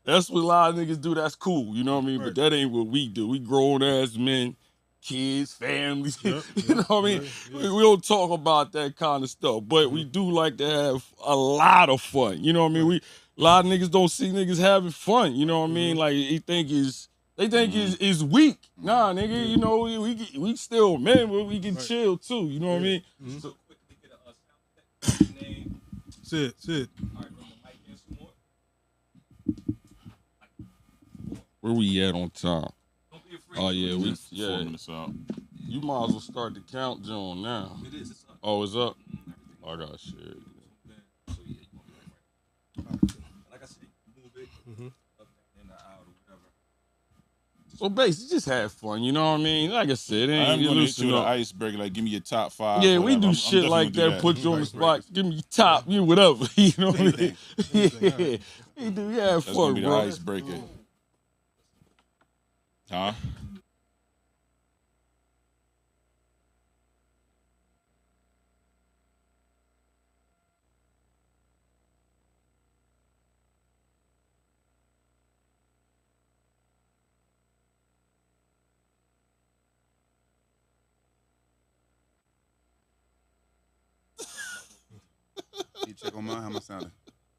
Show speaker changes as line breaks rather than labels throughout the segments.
That's what a lot of niggas do. That's cool. You know what I mean? Right. But that ain't what we do. We grown ass men, kids, families. Yep, you know what I mean? Yeah. We don't talk about that kind of stuff, but we do like to have a lot of fun. You know what I mean? A lot of niggas don't see niggas having fun. You know what I mean? Like they think is weak. Nah, nigga. You know we still men, but we can chill too. You know what I mean? So quickly get a sound effect name. Sit. All right, bring the mic in some more. Where we at on time? Don't be afraid. Oh yeah, we 4 minutes out. You might as well start the count, John. Now it is. It's up. Oh, it's up. I got shit. So yeah, you want to be right. Like I said, move it up and out or whatever. So basically, just have fun. You know what I mean? Like I said,
I'm gonna hit you with an icebreaker. Like, give me your top 5.
Yeah, whatever. We do shit like that. Put you on the spot. Give me your top. You whatever. You know what I mean? Yeah, we do. Yeah, have fun, bro. That's gonna be the
icebreaker. Huh?
You check on mine, how am I sounding?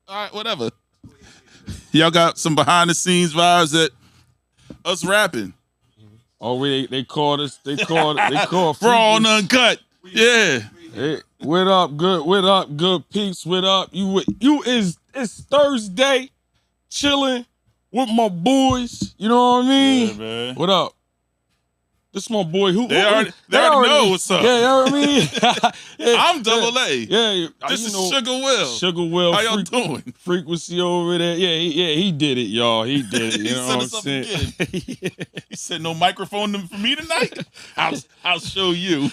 All right, whatever. Y'all got some behind the scenes vibes that us rapping.
Oh, they called us. They called.
Raw and uncut. Yeah.
Hey, what up, good Peepz? What up? It's Thursday, chilling with my boys. You know what I mean?
Yeah, man.
What up? This my boy.
They already know what's up.
Yeah, you know what I mean?
Yeah, I'm Double A.
Yeah,
this is Sugar Will.
Sugar Will.
How y'all doing?
Frequency over there. Yeah, he did it, y'all. He did it. You know what I'm saying?
He said no microphone for me tonight. I'll show you.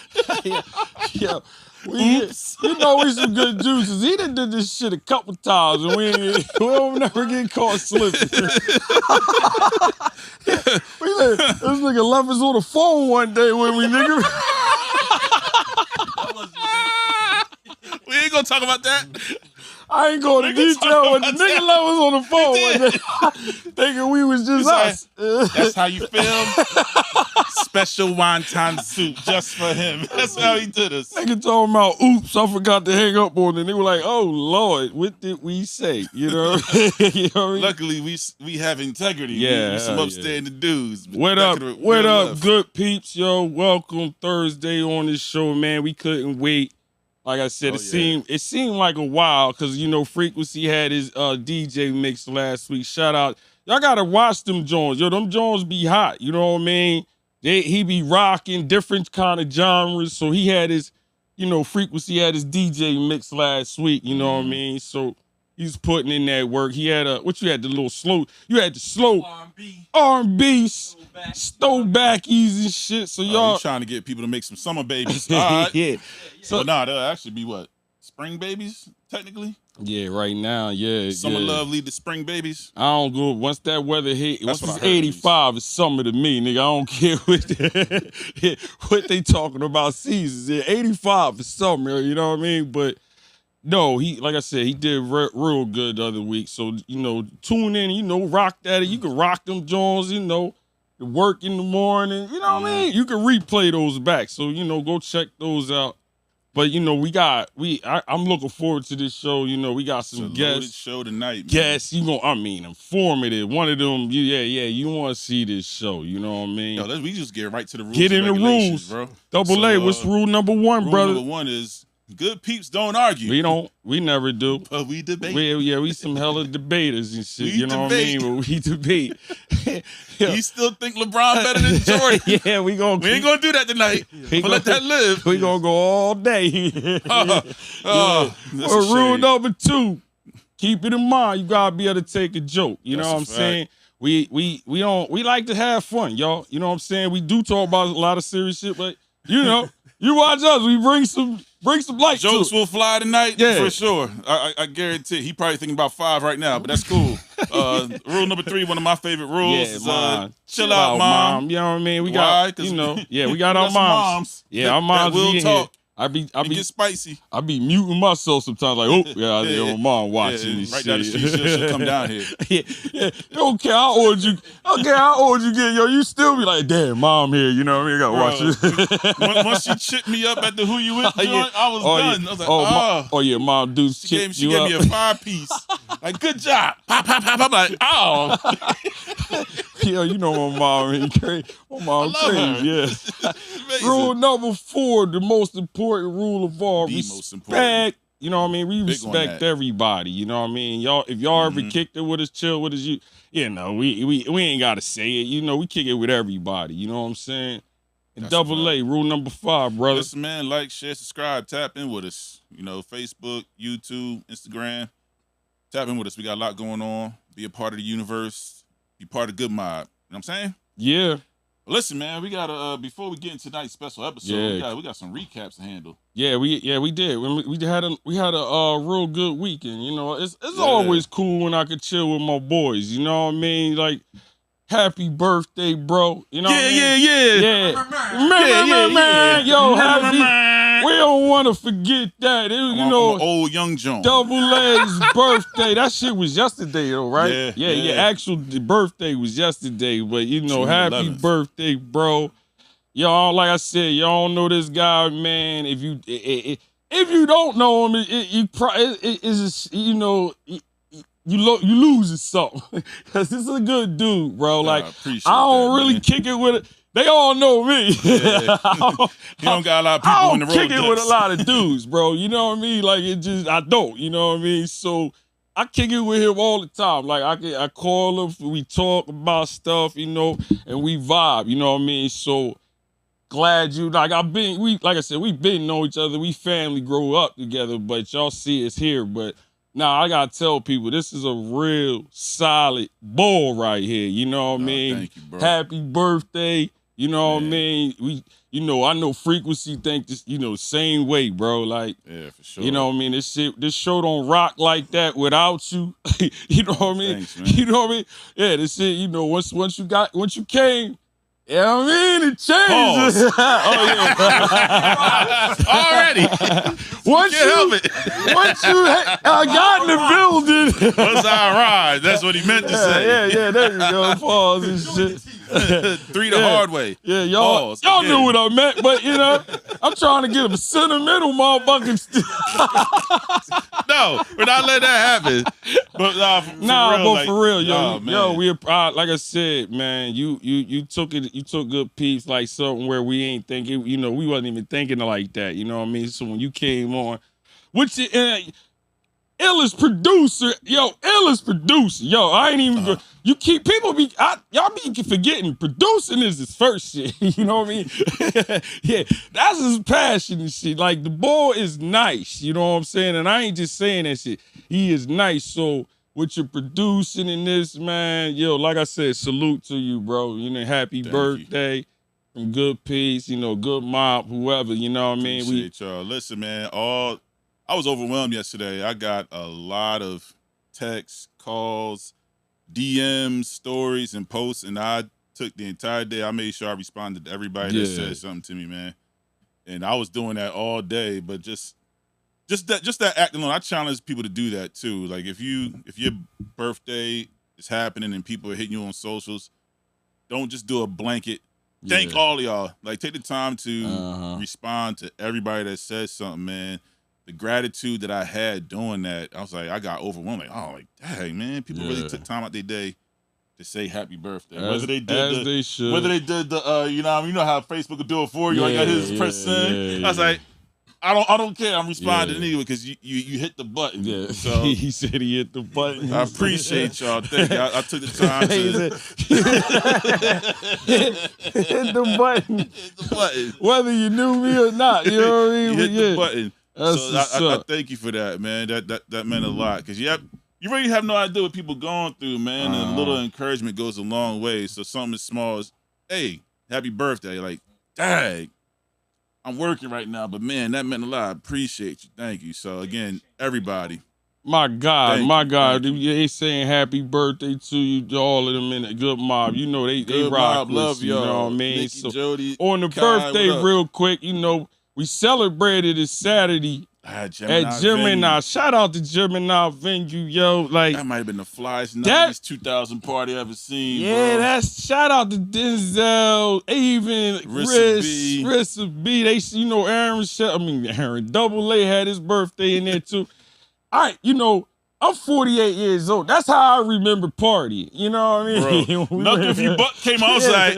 Yeah. You know we some good juices. He done did this shit a couple times and we don't never get caught slipping. This nigga left us on the phone one day with me, nigga.
We ain't gonna talk about that.
I ain't going to detail, but the nigga left us on the phone one day, thinking we was just us.
Like, that's how you feel? Special wonton soup just for him. That's how he did us.
Nigga talking about, oops, I forgot to hang up on it. They were like, oh, Lord, what did we say? You know? You know what I mean?
Luckily, we have integrity.
Yeah.
We some upstanding dudes.
What up, Good Peepz? Yo, welcome Thursday on this show, man. We couldn't wait. Like I said, it seemed like a while because, you know, Frequency had his DJ mix last week. Shout out. Y'all got to watch them Jones. Yo, them Jones be hot. You know what I mean? He be rocking different kind of genres. So he had his, you know, Frequency had his DJ mix last week. You know what I mean? So he's putting in that work. He had you had the slow R&B, throwbackies and shit. So y'all
he's trying to get people to make some summer babies. All right.
Yeah.
So they'll actually be what? Spring babies, technically?
Yeah, right now, yeah.
Summer love lead to spring babies.
I don't go once that weather hit. Once it's 85, it's summer to me, nigga. I don't care what they talking about seasons. Yeah, 85 is summer, you know what I mean? But no, like I said, he did real good the other week. So, you know, tune in, you know, rock that. You can rock them Jones, you know, the work in the morning. You know what I mean? You can replay those back. So, you know, go check those out. But, you know, I'm looking forward to this show. You know, we got some guests.
Show tonight, man.
Guests, informative. One of them, you want to see this show. You know what I mean?
Yo, we just get right to the rules.
Get in the rules,
bro.
Double A, what's rule number one, brother?
Rule number one is good peeps don't argue.
We never do.
But we debate.
We some hella debaters and shit. You know what I mean? But we debate.
You still think LeBron better than Jordan?
Yeah, we ain't
gonna do that tonight. Let that live.
We gonna go all day. Rule number 2, keep it in mind. You gotta be able to take a joke. You know what I'm saying? We like to have fun, y'all. You know what I'm saying? We do talk about a lot of serious shit, but you know, you watch us. We bring some light.
Jokes will fly tonight, for sure. I guarantee. He probably thinking about 5 right now, but that's cool. Rule number 3, one of my favorite rules is chill out, mom.
You know what I mean? We got, we got our moms. Yeah, our moms
will talk. get spicy.
I be muting myself sometimes, like, oh, yeah, my mom watching this
right
shit.
Down the street, she'll come down here.
yeah. Okay, I ordered you. Okay, I ordered you get, yo, you still be like, damn, mom here, you know what I mean? I gotta watch it.
Once she chipped me up at the Who You With joint, I was done.
Yeah.
I was like,
yeah, mom, dude,
she gave me a 5-piece. Like, good job. Pop, pop, pop. I'm like, oh.
Yo, you know my mom, crazy. My mom crazy, yeah. Rule number 4, the most important rule of all, respect. You know what I mean? We respect everybody. You know what I mean? If y'all ever kicked it with us, chill with us, you know, we ain't gotta say it. You know, we kick it with everybody. You know what I'm saying? And double A, rule number 5, brother.
Listen, man, like, share, subscribe, tap in with us. You know, Facebook, YouTube, Instagram. Tap in with us. We got a lot going on. Be a part of the universe. Be part of Good Mob. You know what I'm saying?
Yeah.
Listen, man, we got before we get into tonight's special episode, we got some recaps to handle.
Yeah, we did. We had a real good weekend. You know, it's always cool when I could chill with my boys. You know what I mean? Like, happy birthday, bro. You know what I mean? Yeah. Man. Yo, happy. We don't want to forget that.
I'm old young John.
Double A's birthday. That shit was yesterday, though, right? Yeah. Actual birthday was yesterday, but you know, happy
11th.
Birthday, bro. Y'all, like I said, y'all know this guy, man. If you don't know him, you losing something because this is a good dude, bro. Like I don't really kick it with it. They all know me.
You don't got a lot of people in the road.
I don't kick it with a lot of dudes, bro. You know what I mean? Like I don't. You know what I mean? So I kick it with him all the time. Like I call him, we talk about stuff, you know, and we vibe. You know what I mean? So glad you like I said, we've been know each other. We family grow up together, but y'all see us here. But now I gotta tell people this is a real solid bull right here. You know what I mean?
Thank you, bro.
Happy birthday. You know what I mean? I know Frequency think this, the same way, bro. Like,
yeah, for sure.
You know what I mean? This show don't rock like that without you. You know what I mean?
Thanks, man.
You know what I mean? Yeah, this shit, once you came, you know what I mean? It changes. Oh, yeah.
Already.
Once you got in the building.
Once I arrived, that's what he meant to say.
Yeah, there you go. Pause and shit.
3 the hard way.
Yeah, y'all knew what I meant, but I'm trying to get a sentimental motherfucking
No, we're not letting that happen. But
for real,
yo,
we like I said, man, you took Good Peepz like something where we ain't thinking, we wasn't even thinking like that, you know what I mean? So when you came on, which illest producer, I ain't even y'all be forgetting producing is his first shit. You know what I mean? Yeah, that's his passion and shit. Like the boy is nice, you know what I'm saying? And I ain't just saying that shit. He is nice. So with your producing in this, man, like I said, salute to you, bro. Happy birthday from Good Peepz, Good Mob, whoever, you know what I mean?
Appreciate y'all. Listen, man, I was overwhelmed yesterday. I got a lot of texts, calls, DMs, stories, and posts, and I took the entire day. I made sure I responded to everybody that said something to me, man. And I was doing that all day, but just that act alone, I challenge people to do that too. Like if your birthday is happening and people are hitting you on socials, don't just do a blanket. Thank all of y'all. Like take the time to respond to everybody that says something, man. The gratitude that I had doing that, I was like, I got overwhelmed. Like, dang, man, people really took time out their day to say happy birthday. Whether they did the, you know how Facebook will do it for you. I got his press send. I was like, I don't care. I'm responding anyway because you hit the button. Yeah. So
he said he hit the button.
I appreciate y'all. Thank you. I took the time to
hit the button.
Hit the button.
Whether you knew me or not, you know what I mean?
Hit the button. So I thank you for that, man. That meant a lot because you really have no idea what people going through, man. And a little encouragement goes a long way. So something as small as, hey, happy birthday. Like, dang, I'm working right now, but man, that meant a lot. I appreciate you. Thank you. So again, everybody.
My God, they saying happy birthday to you, to all of them in the Good Mob. You know they rock.
Love
you
y'all.
know what I mean?
Nikki,
so
Jody,
on the
Kai,
birthday, real quick, we celebrated it Saturday at Gemini. Shout out to Gemini venue, yo. Like
that might have been the flyest 90s 2000 party I ever seen.
Yeah,
bro.
that's shout out to Denzel, even Rissa B. They, you know, Aaron Double A had his birthday in there too. All right, you know, I'm 48 years old. That's how I remember party. You know what I mean?
Bro, Knuck If You Buck came on, I was like,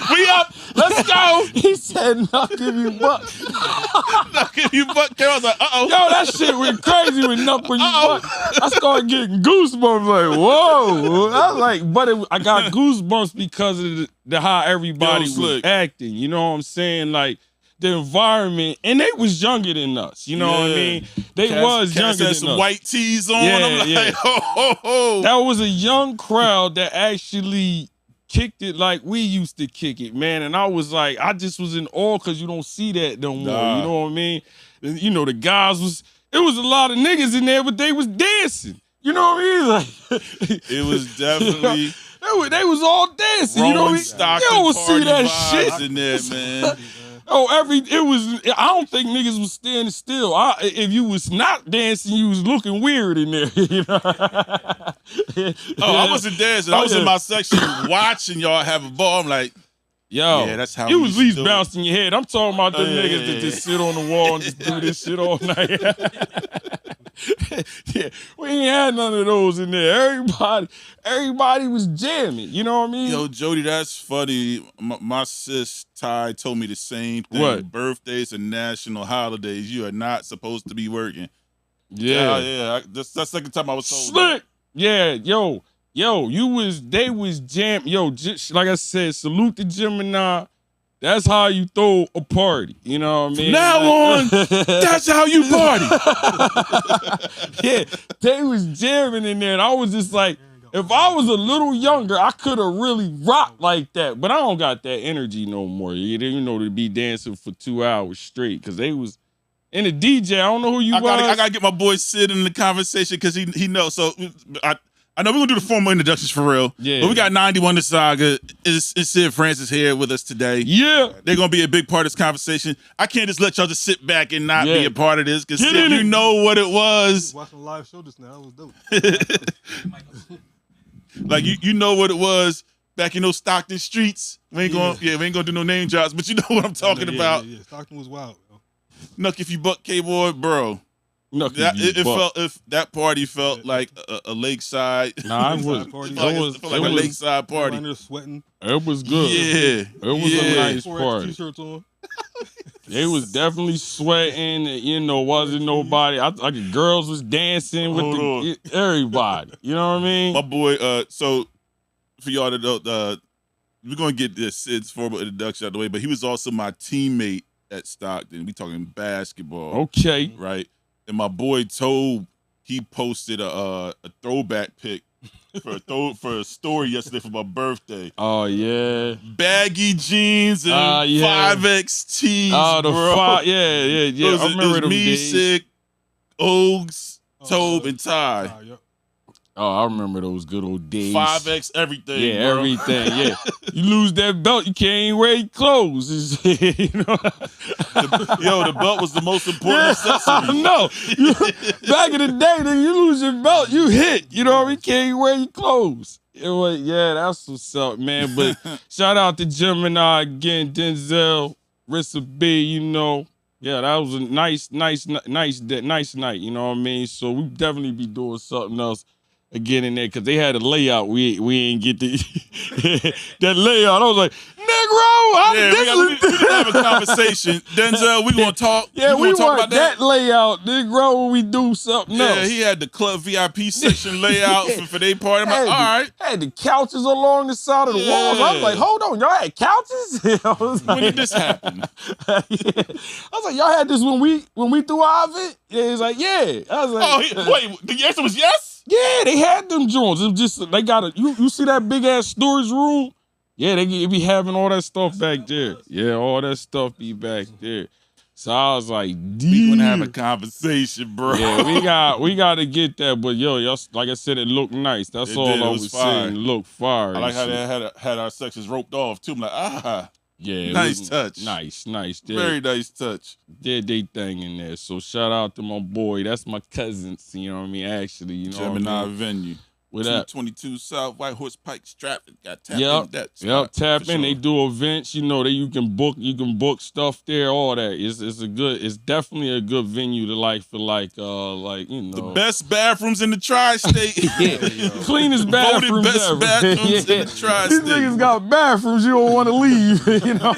we up, let's go.
He said, Knuck If You Buck.
Knuck If You Buck came on, I was like,
Yo, that shit went crazy with Knuck When You Buck. I started getting goosebumps, like, whoa. I was like, but I got goosebumps because of the how everybody was acting. You know what I'm saying? Like, the environment, and they was younger than us. You know what I mean? They was younger than us.
Some white tees on.
Yeah,
I'm like, ho.
That was a young crowd that actually kicked it like we used to kick it, man. And I was like, I just was in awe because you don't see that no more. You know what I mean? And, you know, the guys it was a lot of niggas in there, but they was dancing. You know what I mean? Like,
it was definitely.
They was all dancing. You know what I mean? You don't see that shit
in there, man.
I don't think niggas was standing still. If you was not dancing, you was looking weird in there. You know?
I wasn't dancing. I was in my section watching y'all have a ball. I'm like,
yo,
yeah, that's how
you was at least bouncing your head. I'm talking about the niggas that just sit on the wall and just do this shit all night. Yeah, we ain't had none of those in there. Everybody was jamming. You know what I mean?
Yo, Jody, that's funny. My sis Ty told me the same thing.
What?
Birthdays and national holidays, you are not supposed to be working.
Yeah.
That's the second time I was told.
Slick. Yeah, yo, they was jam. Yo, just like I said, salute to Gemini. That's how you throw a party. You know what I mean?
From now on, that's how you party.
Yeah, they was jamming in there, and I was just like, if I was a little younger, I could have really rocked like that. But I don't got that energy no more. You know, to be dancing for 2 hours straight, because they was. And the DJ, I don't know who you was.
I gotta get my boy Sid in the conversation because he knows. So I know we're gonna do the formal introductions for real.
Yeah.
But we got 91 the Saga. It's Sid Francis here with us today.
Yeah.
They're gonna be a big part of this conversation. I can't just let y'all just sit back and not be a part of this, because you know what it was.
Watching a live show just now, that was dope.
Like you know what it was back in those Stockton streets. We ain't gonna do no name drops, but you know what I'm talking about.
Yeah, Stockton was wild.
Knuck If You Buck, K-Boy, bro. That party felt like a lakeside.
Nah, it was
like a lakeside party.
Sweating.
It was good.
Yeah,
it was a nice party.
T-shirts on.
They was definitely sweating. You know, wasn't nobody. Like girls was dancing with everybody. You know what I mean?
My boy. So for y'all to know, we're gonna get this Sid's formal introduction out of the way, but he was also my teammate at Stockton. We talking basketball.
Okay.
Right. And my boy Tobe, he posted a throwback pic for a story yesterday for my birthday.
Oh yeah.
Baggy jeans and 5X tees.
Oh, the
bro.
I remember them
me,
days.
Sick, Ogs, Tobe, and Ty.
Oh, I remember those good old days.
5X everything.
Yeah,
bro.
everything. Yeah, you lose that belt, you can't even wear your clothes. You know?
The belt was the most important accessory.
No, back in the day, then you lose your belt, you hit. You know, you can't even wear your clothes. That's what's up, man. But shout out to Gemini again, Denzel, Rissa B. You know, that was a nice night. You know what I mean? So we definitely be doing something else again in there, because they had a layout. We ain't get that layout. I was like, Negro,
we can have a conversation. Denzel, we gonna talk.
Yeah, we
talk
want
about that
layout, Negro, when we do something else.
Yeah, he had the club VIP section layout for their party. I'm like, all right.
Had the couches along the side of the walls. I was like, hold on, y'all had couches?
When did this happen?
I was like, y'all had this when we threw our event? Yeah, he's like, yeah. I was like,
wait, the answer was yes?
Yeah, they had them joints. It was just, they got you see that big ass storage room? Yeah, they be having all that stuff back there. Yeah, all that stuff be back there. So I was like,
we gonna have a conversation, bro.
Yeah, we got to get that. But yo, y'all, like I said, it looked nice. That's all I was saying. It looked fire.
I like how they had our sections roped off too. I'm like,
yeah,
nice touch.
Nice.
Very nice touch.
Did they thing in there. So shout out to my boy. That's my cousins. You know what I mean? Actually, you know,
Gemini venue.
With that
222 South White Horse Pike Stratford. Got tap in that.
Yep, tap in. Sure. They do events. You know that you can book stuff there. All that. It's definitely a good venue to for you know
the best bathrooms in the tri-state.
Cleanest bathrooms
Voted best
ever.
bathrooms in the tri-state.
These niggas got bathrooms you don't want to leave. You know.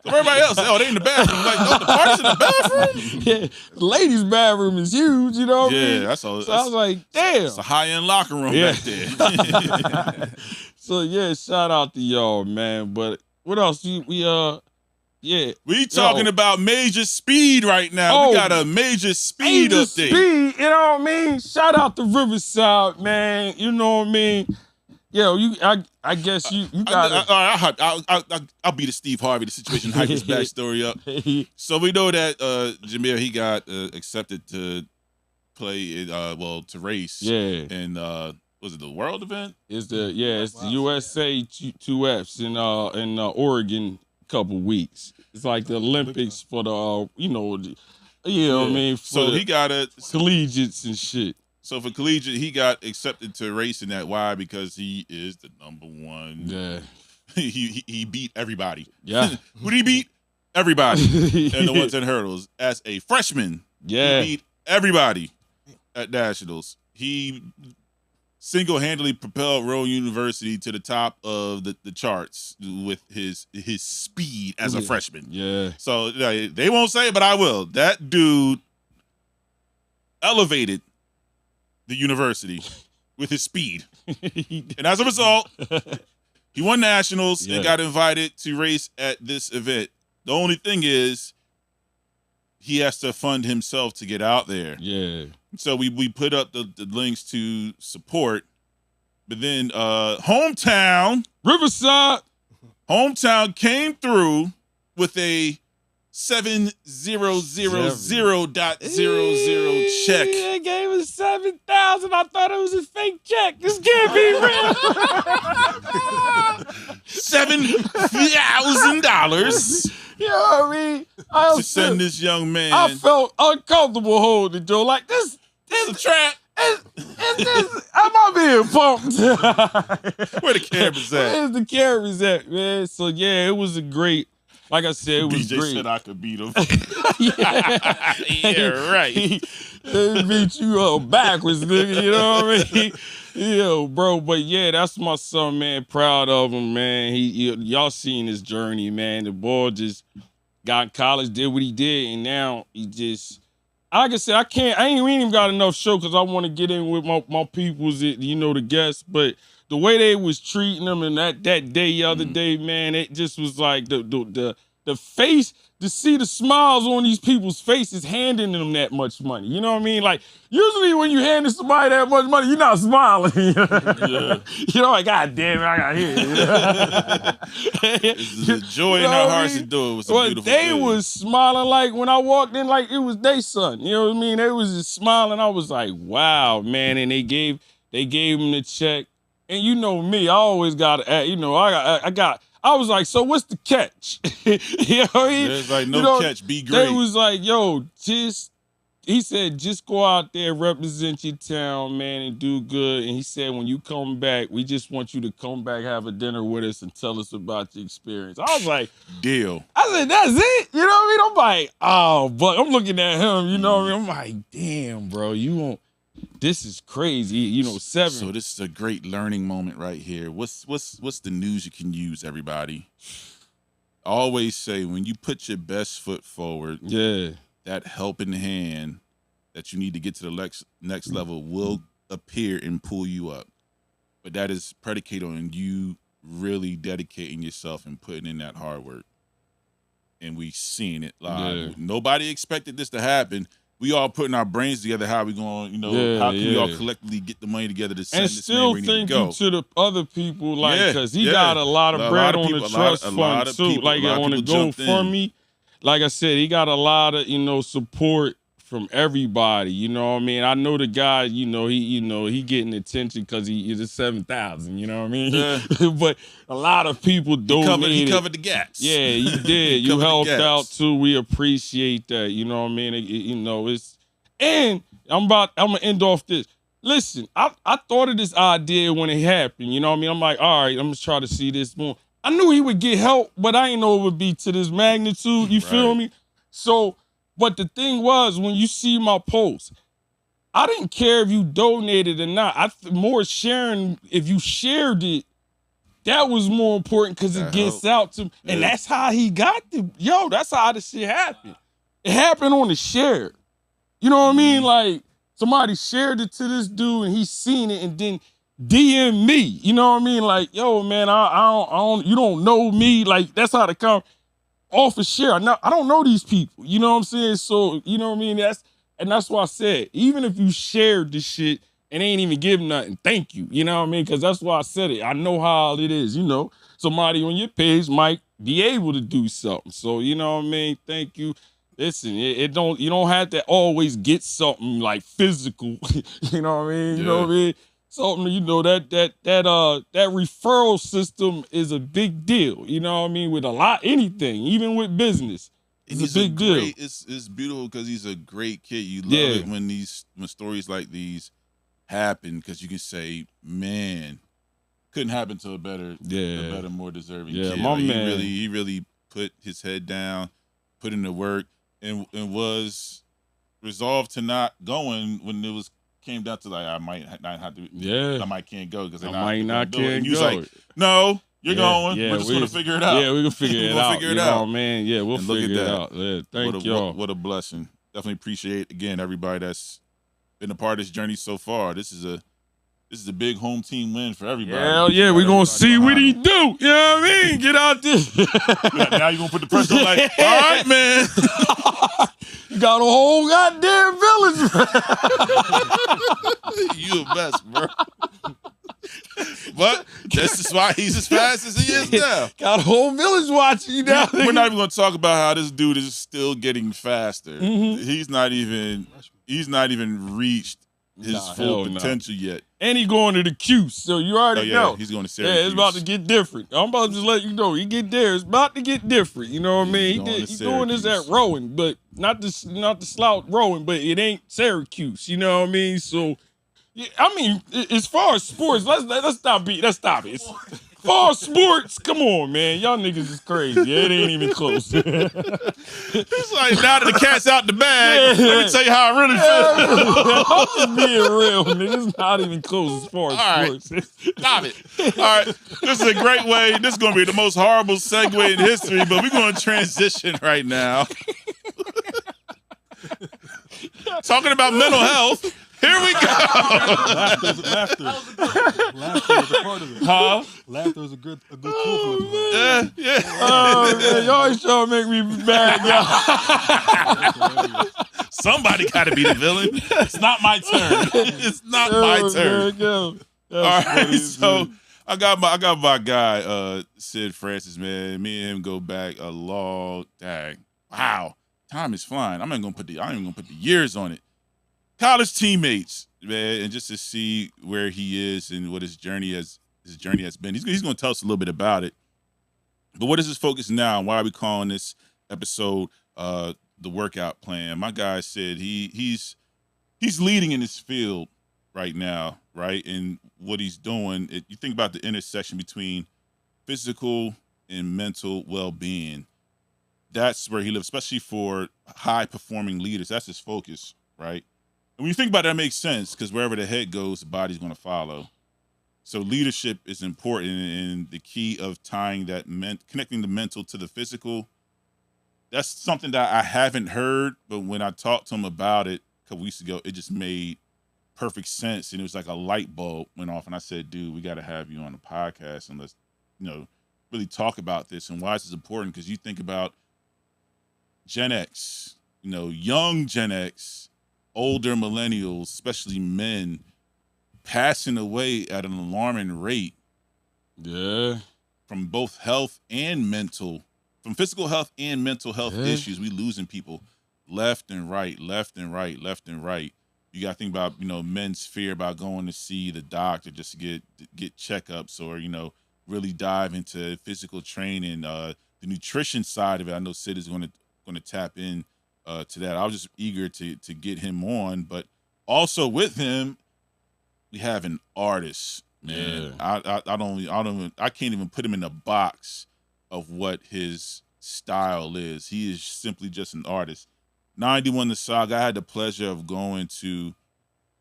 So everybody else, they in the bathroom. Like, the party's in the bathroom.
Yeah, the ladies' bathroom is huge. You know what I mean?
That's all.
So I was like, damn.
It's a high-end locker room back there.
So yeah, shout out to y'all, man. But what else? We
talking about major speed right now. We got a major speed update.
Speed, you know what I mean? Shout out to Riverside, man. You know what I mean? Yo, I guess you got.
I'll be the Steve Harvey the situation. Hype his backstory up. So we know that Jameer, he got accepted to play to race.
Yeah.
And was it the World event?
It's the USA 2Fs in Oregon couple weeks. It's like the Olympics for the what I mean?
So he got
collegiates and shit.
So for collegiate, he got accepted to race in that. Why? Because he is the number one.
Yeah.
he beat everybody.
Yeah.
Who did he beat? Everybody. And the 110 hurdles. As a freshman,
he
beat everybody at nationals. He single-handedly propelled Rowan University to the top of the charts with his speed as a freshman.
Yeah.
So they won't say it, but I will. That dude elevated the university with his speed. And as a result, he won nationals and got invited to race at this event. The only thing is he has to fund himself to get out there.
Yeah.
So we put up the links to support. But then
Riverside
came through with a 7,000.00 check.
They gave us 7,000. I thought it was a fake check. This can't be real.
$7,000.
You know what I mean?
To send this young man.
I felt uncomfortable holding it, Joe. Like this
is a trap.
Am I being punked?
Where the cameras at?
Where's the cameras at, man? So yeah, it was a great. Like I said, it was
BJ
great.
said I could beat him.
Yeah, right. He beat you backwards, nigga. You know what I mean? Yeah, bro. But yeah, that's my son, man. Proud of him, man. Y'all seen his journey, man. The boy just got in college, did what he did, and now he just. Like I said, we ain't even got enough show because I want to get in with my peoples, the guests. But the way they was treating them and that day, the other day, man, it just was like the face, to see the smiles on these people's faces handing them that much money. You know what I mean? Like, usually when you handing somebody that much money, you're not smiling.
Yeah.
You know, like, God damn it, I got here.
It's a joy in our hearts to do it. It was a beautiful
they
thing.
was smiling like when I walked in, like it was their son. You know what I mean? They was just smiling. I was like, wow, man. And they gave him the check. And you know me, I always got to, I was like, so what's the catch? You know what I mean?
There's like no catch, be great.
They was like, yo, he said, just go out there, represent your town, man, and do good. And he said, when you come back, we just want you to come back, have a dinner with us, and tell us about your experience. I was like,
deal.
I said, that's it? You know what I mean? I'm like, oh, but I'm looking at him, you know what I mean? I'm like, damn, bro, you won't. This is crazy, 7.
So this is a great learning moment right here. What's the news you can use, everybody? I always say, when you put your best foot forward, that helping hand that you need to get to the next level will appear and pull you up. But that is predicated on you really dedicating yourself and putting in that hard work. And we seen it live. Yeah. Nobody expected this to happen. We all putting our brains together. How we going? How can we all collectively get the money together to send this man where he need to go?
And still thank you to the other people, like, because he got a lot of bread on the trust fund too, like on the GoFundMe. like I said, he got a lot of, support from everybody. You know what I mean? I know the guy, he getting attention because he is a 7,000, you know what I mean?
Yeah.
But a lot of people donated.
He covered the gaps.
Yeah, you did. You helped out too. We appreciate that. You know what I mean? It's and I'm gonna end off this. Listen, I thought of this idea when it happened. You know what I mean? I'm like, all right, I'm gonna try to see this more. I knew he would get help, but I didn't know it would be to this magnitude. You feel me? So, but the thing was, when you see my post, I didn't care if you donated or not. More sharing, if you shared it, that was more important because it gets out to, and that's how he got that's how this shit happened. It happened on the share. You know what I mean? Like, somebody shared it to this dude and he seen it and then DM me. You know what I mean? Like, yo, man, I don't, you don't know me. Like, that's how they come off a share. I don't know these people. You know what I'm saying? So, you know what I mean? That's why I said, even if you shared this shit and ain't even give nothing, thank you. You know what I mean? Because that's why I said it. I know how it is, Somebody on your page might be able to do something. So, you know what I mean? Thank you. Listen, you don't have to always get something like physical. You know what I mean? You know what I mean? Something, that referral system is a big deal. You know what I mean? With anything, even with business. It's a big deal.
It's beautiful because he's a great kid. You love it when stories like these happen because you can say, man, couldn't happen to a better, more deserving kid.
My man.
He really put his head down, put in the work, and was resolved to not going when it came down to like I might not have to. I might can't go because I might not can. And he was like, no. You're going. We're just going to figure it out.
Yeah, we're going to figure it out.
Figure it out.
Man. Yeah, we'll figure it out. Yeah, thank y'all.
What a blessing. Definitely appreciate, again, everybody that's been a part of this journey so far. This is a big home team win for everybody.
Hell yeah, we're going to see what he do. You know what I mean? Get out there.
Now you're going to put the pressure on like, all right, man.
You got a whole goddamn village.
You the best, bro. But this is why he's as fast as he is now.
Got a whole village watching you now.
We're not even going to talk about how this dude is still getting faster. He's not even reached his full potential yet.
And he going to the Q, so you already know.
He's going to Syracuse.
Yeah, it's about to get different. I'm about to just let you know. He get there. It's about to get different. You know what I mean? He's doing this at Rowan, but not the slouch Rowan, but it ain't Syracuse. You know what I mean? So, yeah, I mean, as far as sports, let's stop it. As far as sports, come on, man. Y'all niggas is crazy. Yeah, it ain't even close.
It's like, now that the cat's out the bag, let me tell you how I really feel.
I'm just being real, nigga. It's not even close as far as sports.
Stop it. All right. This is a great way. This is going to be the most horrible segue in history, but we're going to transition right now. Talking about mental health. Here we go.
Laughter. Laughter is a part of it.
Huh?
Laughter is a good tool for it.
Yeah.
Oh, man, y'all always trying to make me mad, y'all.
Somebody got to be the villain. It's not my turn. It's not my turn.
All
right, funny, so I got my guy, Sid Francis, man. Me and him go back a long time. Wow, time is flying. I'm not even gonna put the years on it. College teammates, man, and just to see where he is and what his journey has been. He's going to tell us a little bit about it. But what is his focus now, and why are we calling this episode the workout plan? My guy said he's leading in his field right now, right? And what he's doing, you think about the intersection between physical and mental well-being. That's where he lives, especially for high-performing leaders. That's his focus, right? And when you think about that, it makes sense because wherever the head goes, the body's going to follow. So leadership is important, and the key of tying that connecting the mental to the physical. That's something that I haven't heard, but when I talked to him about it a couple weeks ago, it just made perfect sense, and it was like a light bulb went off. And I said, "Dude, we got to have you on the podcast and let's, really talk about this and why this is important." Because you think about Gen X, young Gen X. Older millennials, especially men, passing away at an alarming rate.
Yeah.
From both health and mental from physical health and mental health issues. We losing people left and right, left and right, left and right. You got to think about, men's fear about going to see the doctor just to get checkups or, really dive into physical training. The nutrition side of it, I know Sid is going to tap in to that. I was just eager to get him on, but also with him, we have an artist, man. Yeah. I can't even put him in a box of what his style is. He is simply just an artist. 91 The Saga, I had the pleasure of going to,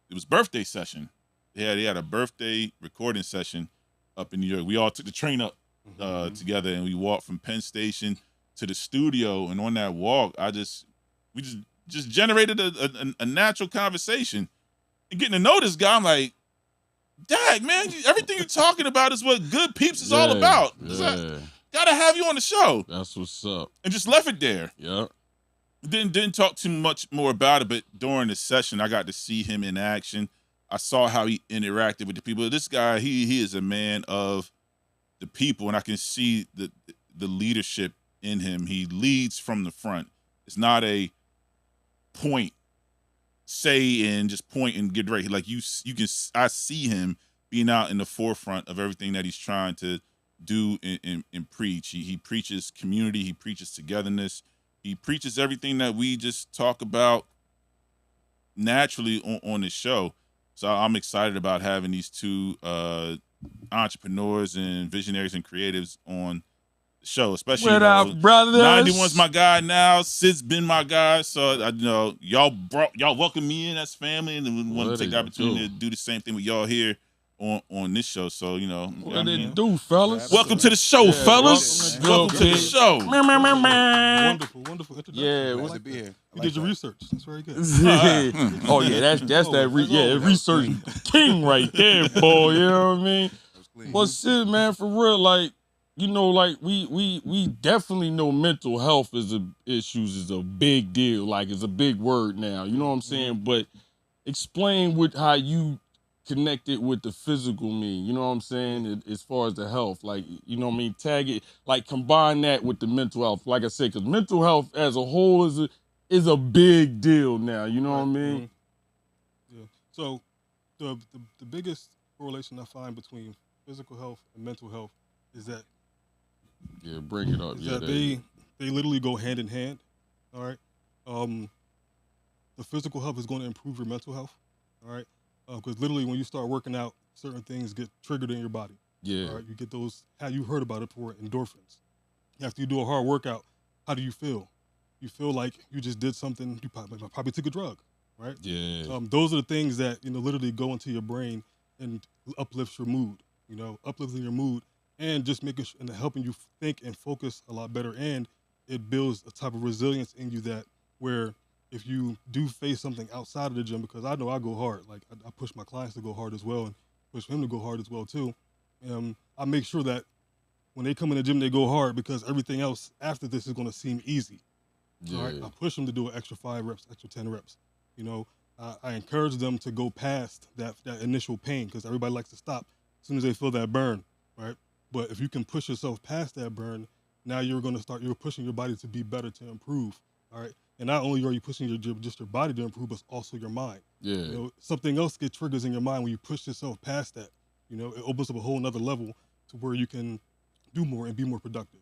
it was birthday session. They had a birthday recording session up in New York. We all took the train up together, and we walked from Penn Station to the studio. And on that walk, we just generated a natural conversation. And getting to know this guy, I'm like, Dag, man, everything you're talking about is what Good Peepz is all about. Gotta have you on the show.
That's what's up.
And just left it there.
Yeah.
Didn't talk too much more about it, but during the session, I got to see him in action. I saw how he interacted with the people. This guy, he is a man of the people, and I can see the leadership in him. He leads from the front. It's not a point, say, and just point and get ready. Like I see him being out in the forefront of everything that he's trying to do and preach. He preaches community. He preaches togetherness. He preaches everything that we just talk about naturally on this show. So I'm excited about having these two entrepreneurs and visionaries and creatives on the show, especially
what up, brothers?
91's my guy now. Sid's been my guy. So y'all welcome me in as family, and we want to take the opportunity to do the same thing with y'all here on this show. So
what did it do, fellas?
Welcome to the show, fellas. Welcome to the show.
Wonderful introduction.
Yeah, glad to be here.
You did your research. That's very good.
Oh yeah, that's research king right there, boy. You know what I mean? Well, Sid, man, for real, like we definitely know mental health issues is a big deal. Like it's a big word now. You know what I'm saying? But explain how you connect it with the physical mean, you know what I'm saying, as far as the health, like, you know what I mean, tag it, like combine that with the mental health, like I said, because mental health as a whole is a big deal now, you know what I mean?
Yeah, so the biggest correlation I find between physical health and mental health is that
bring it up.
That they literally go hand in hand, all right? The physical health is going to improve your mental health, all right? Because literally when you start working out, certain things get triggered in your body.
Yeah.
All right? You get those, how you heard about it before, endorphins. After you do a hard workout, how do you feel? You feel like you just did something, you probably took a drug, right?
Yeah.
Those are the things that, literally go into your brain and uplifts your mood, uplifting your mood and just and helping you think and focus a lot better. And it builds a type of resilience in you that where if you do face something outside of the gym, because I know I go hard, like I push my clients to go hard as well and push him to go hard as well too. I make sure that when they come in the gym, they go hard because everything else after this is going to seem easy.
Yeah.
All right? I push them to do an extra 5 reps, extra 10 reps. I encourage them to go past that initial pain because everybody likes to stop as soon as they feel that burn, right? But if you can push yourself past that burn, now you're pushing your body to be better, to improve, all right? And not only are you pushing just your body to improve, but also your mind.
Yeah.
Something else gets triggers in your mind when you push yourself past that. It opens up a whole nother level to where you can do more and be more productive.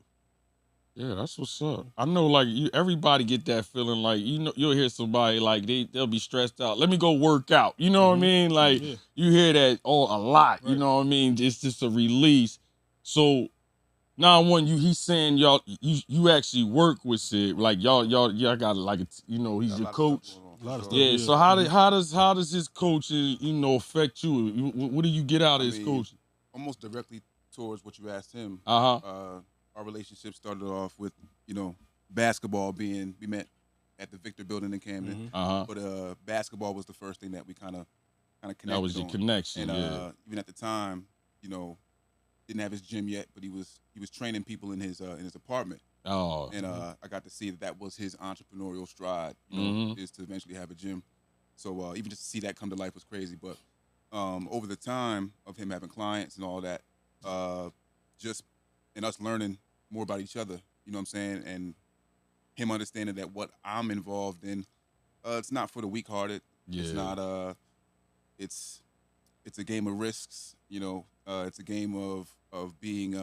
Yeah, that's what's up. I know, like, everybody get that feeling, like, you'll hear somebody, like, they'll be stressed out. Let me go work out. You know what I mean? Like, you hear that a lot. Right. You know what I mean? It's just a release. So, now he's saying you actually work with Sid. Like, y'all got, like, he's your coach. Yeah, so how does his coaching, affect you? What do you get out of his coaching?
Almost directly towards what you asked him. Our relationship started off with, basketball we met at the Victor Building in Camden. But basketball was the first thing that we kind of connected.
That was your connection.
And even at the time, didn't have his gym yet, but he was training people in his apartment.
Oh.
And I got to see that was his entrepreneurial stride, is to eventually have a gym. So even just to see that come to life was crazy. But over the time of him having clients and all that, just and us learning more about each other, you know what I'm saying, and him understanding that what I'm involved in, it's not for the weak-hearted.
Yeah.
It's not. It's a game of risks. You know, it's a game of being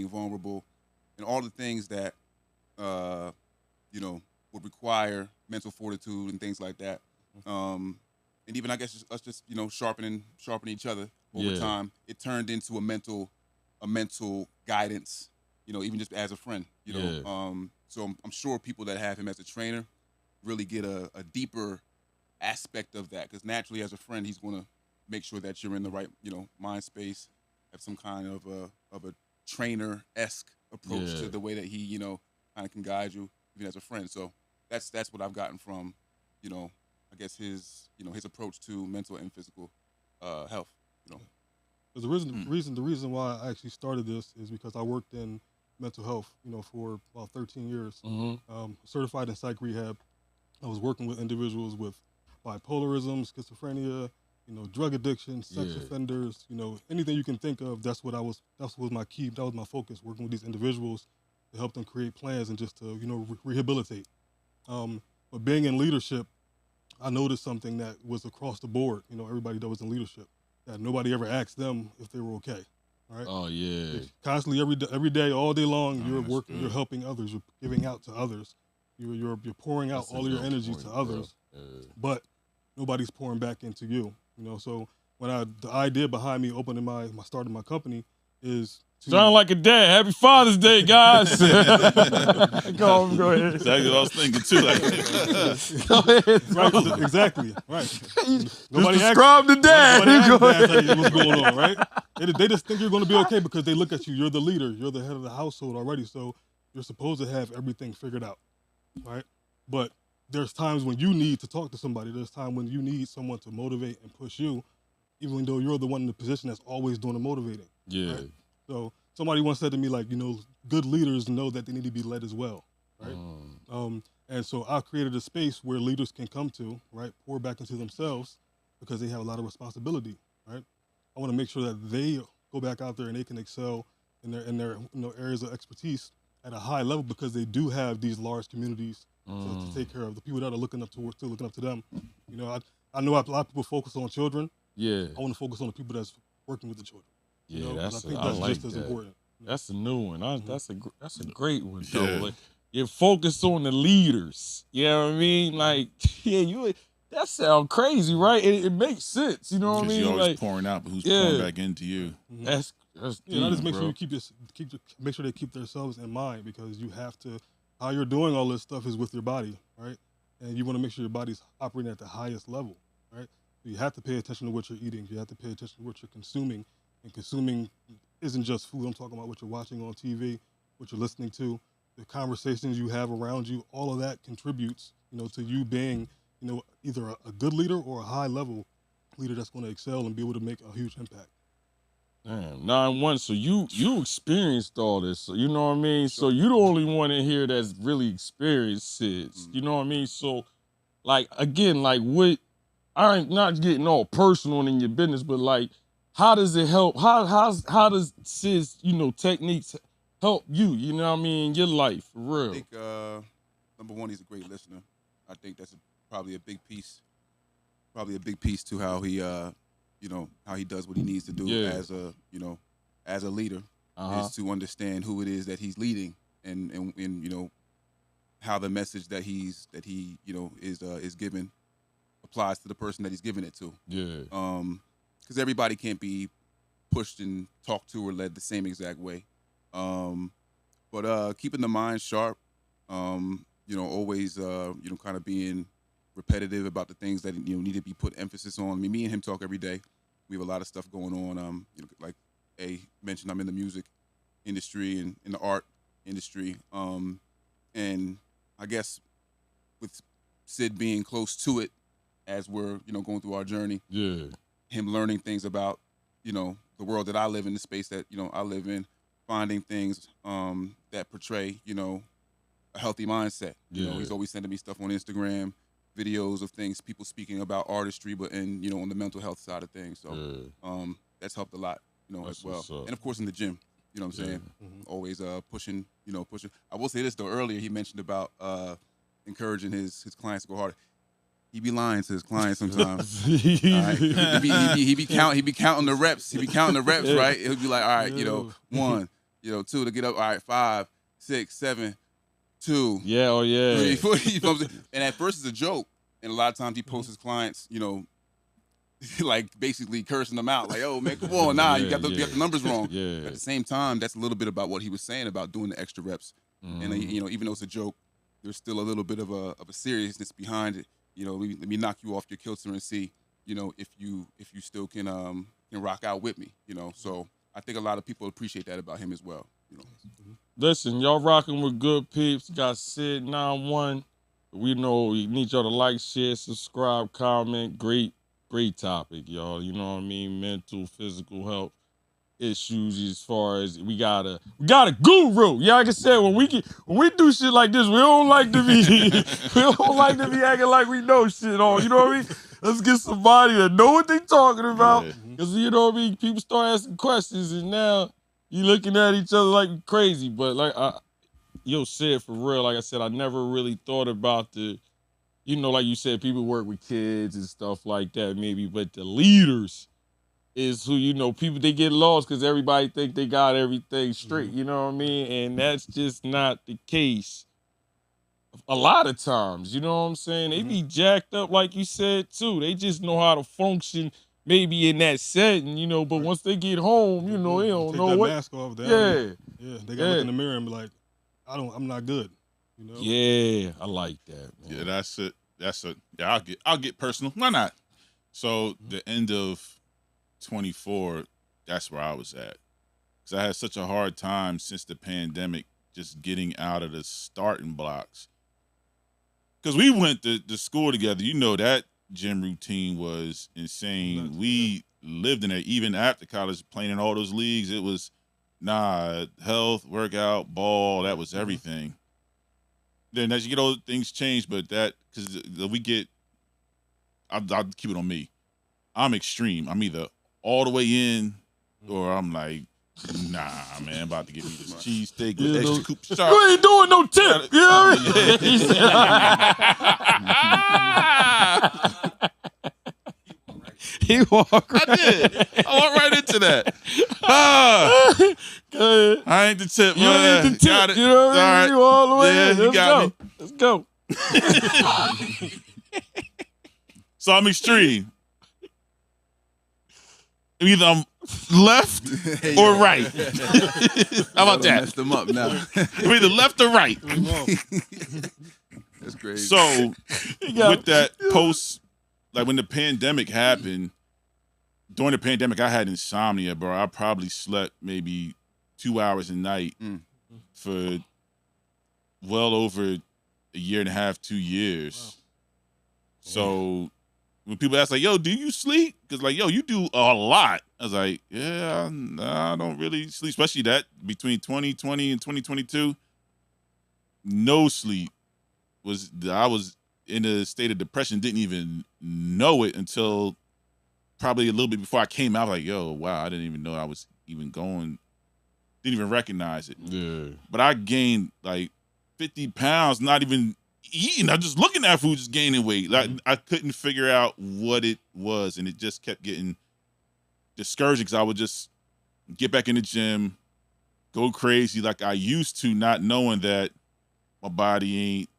vulnerable, and all the things that you know would require mental fortitude and things like that. And even I guess us just you know sharpening each other over time. It turned into a mental guidance. You know, even just as a friend. You know, so I'm sure people that have him as a trainer really get a deeper aspect of that, because naturally as a friend he's going to make sure that you're in the right you know mind space, have some kind of a trainer-esque approach to the way that he you know kind of can guide you even as a friend. So that's what I've gotten from you know I guess his you know his approach to mental and physical health. You know,
the reason why I actually started this is because I worked in mental health you know for about 13 years, certified in psych rehab. I was working with individuals with bipolarism, schizophrenia, you know, drug addiction, sex offenders, you know, anything you can think of. That was my key. That was my focus, working with these individuals to help them create plans and just to, you know, rehabilitate. But being in leadership, I noticed something that was across the board. You know, everybody that was in leadership, that nobody ever asked them if they were okay. Right?
Oh yeah.
It's constantly every day, all day long, you're working, you're helping others, you're giving out to others. You're pouring out all your energy to others, but nobody's pouring back into you. You know, so when the idea behind me opening starting my company is to
sound like a dad. Happy Father's Day, guys. Go ahead.
Exactly what I was thinking too. Like,
go ahead.
Right, exactly. Right.
Nobody describe the dad.
What's going on, right? They just think you're going to be okay because they look at you. You're the leader. You're the head of the household already, so you're supposed to have everything figured out. Right, but there's times when you need to talk to somebody. There's times when you need someone to motivate and push you, even though you're the one in the position that's always doing the motivating.
Yeah.
Right? So somebody once said to me, like, you know, good leaders know that they need to be led as well. Right. And so I created a space where leaders can come to, right, pour back into themselves because they have a lot of responsibility. Right. I want to make sure that they go back out there and they can excel in their you know areas of expertise at a high level, because they do have these large communities to take care of. The people that are looking up to them. You know, I know a lot of people focus on children.
Yeah.
I want to focus on the people that's working with the children.
Yeah,
you know?
that's
I think that's
like
just as important.
That's a new one. That's a great one, though. Like, you're focused on the leaders. You know what I mean? Like, that sounds crazy, right? It makes sense. You know what I mean?
You're always
like,
pouring out, but who's pouring back into you?
That's
deep, just make sure you make sure they keep themselves in mind, because you have to. How you're doing all this stuff is with your body, right? And you want to make sure your body's operating at the highest level, right? So you have to pay attention to what you're eating. You have to pay attention to what you're consuming. And consuming isn't just food. I'm talking about what you're watching on TV, what you're listening to, the conversations you have around you. All of that contributes, you know, to you being, you know, either a good leader or a high-level leader that's going to excel and be able to make a huge impact.
Damn, 9-1. So you experienced all this. So you know what I mean? So you the only one in here that's really experienced it. You know what I mean? So, like, again, like, I'm not getting all personal in your business, but like, how does it help? How does Sid's, you know, techniques help you? You know what I mean? In your life, for real.
I think number one, he's a great listener. I think that's probably a big piece to how he you know, how he does what he needs to do as a leader, is to understand who it is that he's leading, and you know, how the message that he you know is given applies to the person that he's giving it to.
Yeah.
Because everybody can't be pushed and talked to or led the same exact way. But keeping the mind sharp, you know, always you know, kind of being repetitive about the things that you know need to be put emphasis on. I mean, me and him talk every day. We have a lot of stuff going on. You know, like mentioned, I'm in the music industry and in the art industry. And I guess with Sid being close to it as we're, you know, going through our journey, him learning things about, you know, the world that I live in, the space that, you know, I live in, finding things that portray, you know, a healthy mindset. You know, he's always sending me stuff on Instagram, videos of things, people speaking about artistry, but you know, on the mental health side of things. So that's helped a lot, you know, as well. And of course in the gym. You know what I'm saying? Always pushing. I will say this though. Earlier he mentioned about encouraging his clients to go harder. He be lying to his clients sometimes. Right? He be counting the reps. He be counting the reps, right? He'll be like, all right, 1, 2 to get up. All right, 5, 6, 7, 2.
Yeah, oh yeah.
3, 4. You know what I'm saying? And at first it's a joke, and a lot of times he posts his clients, like basically cursing them out, like, "Oh man, come on, you got the numbers wrong."
Yeah.
At the same time, that's a little bit about what he was saying about doing the extra reps, and even though it's a joke, there's still a little bit of a seriousness behind it. Let me knock you off your kilter and see, if you still can rock out with me. So I think a lot of people appreciate that about him as well.
Listen, y'all rocking with Good Peepz. Got Sid 91. We need y'all to like, share, subscribe, comment. Great topic, y'all. You know what I mean? Mental, physical health issues as far as we got a guru. Yeah, like I said, when we do shit like this, we don't like to be acting like we know shit on. You know what I mean? Let's get somebody that know what they talking about. Because you know what I mean? People start asking questions and now you looking at each other like crazy. But like Sid, for real, like I said, I never really thought about like you said, people work with kids and stuff like that maybe, but the leaders is who, people, they get lost because everybody think they got everything straight, you know what I mean? And that's just not the case a lot of times, you know what I'm saying? They be jacked up, like you said, too. They just know how to function maybe in that setting, but once they get home, they don't know what.
Take that mask off. They gotta look in the mirror and be like, I'm not good.
Yeah, I like that, man.
Yeah, that's it. Yeah, I'll get personal. Why not? So the end of 24, that's where I was at. Because I had such a hard time since the pandemic just getting out of the starting blocks. Because we went to school together. That gym routine was insane. We lived in it. Even after college, playing in all those leagues, it was, health, workout, ball, that was everything. Then as you get older, things change, but because I'll keep it on me. I'm extreme. I'm either all the way in or I'm like, nah, man, I'm about to get me this cheesesteak with extra Coop sharp.
You ain't doing no tip. You know what He walked right.
I did. I walked right into that. I ain't the tip,
You
man.
ain't the tip.
Got it.
You know what I mean? You all the way in.
You got me.
Let's go.
So I'm extreme. Either I'm left or right. How about that?
Messed them up now.
I'm either left or right.
That's crazy.
So with that post, like when the pandemic happened, during the pandemic, I had insomnia, bro. I probably slept maybe 2 hours a night for well over a year and a half, 2 years. Wow. So when people ask, like, yo, do you sleep? Because, like, yo, you do a lot. I was like, yeah, I don't really sleep, especially that between 2020 and 2022. No sleep. I was in a state of depression, didn't even know it until probably a little bit before I came out. Like, yo, wow, I didn't even know I was even going, didn't even recognize it.
Yeah.
But I gained like 50 pounds, not even eating. I'm just looking at food, just gaining weight. Like I couldn't figure out what it was, and it just kept getting discouraging because I would just get back in the gym, go crazy like I used to, not knowing that my body ain't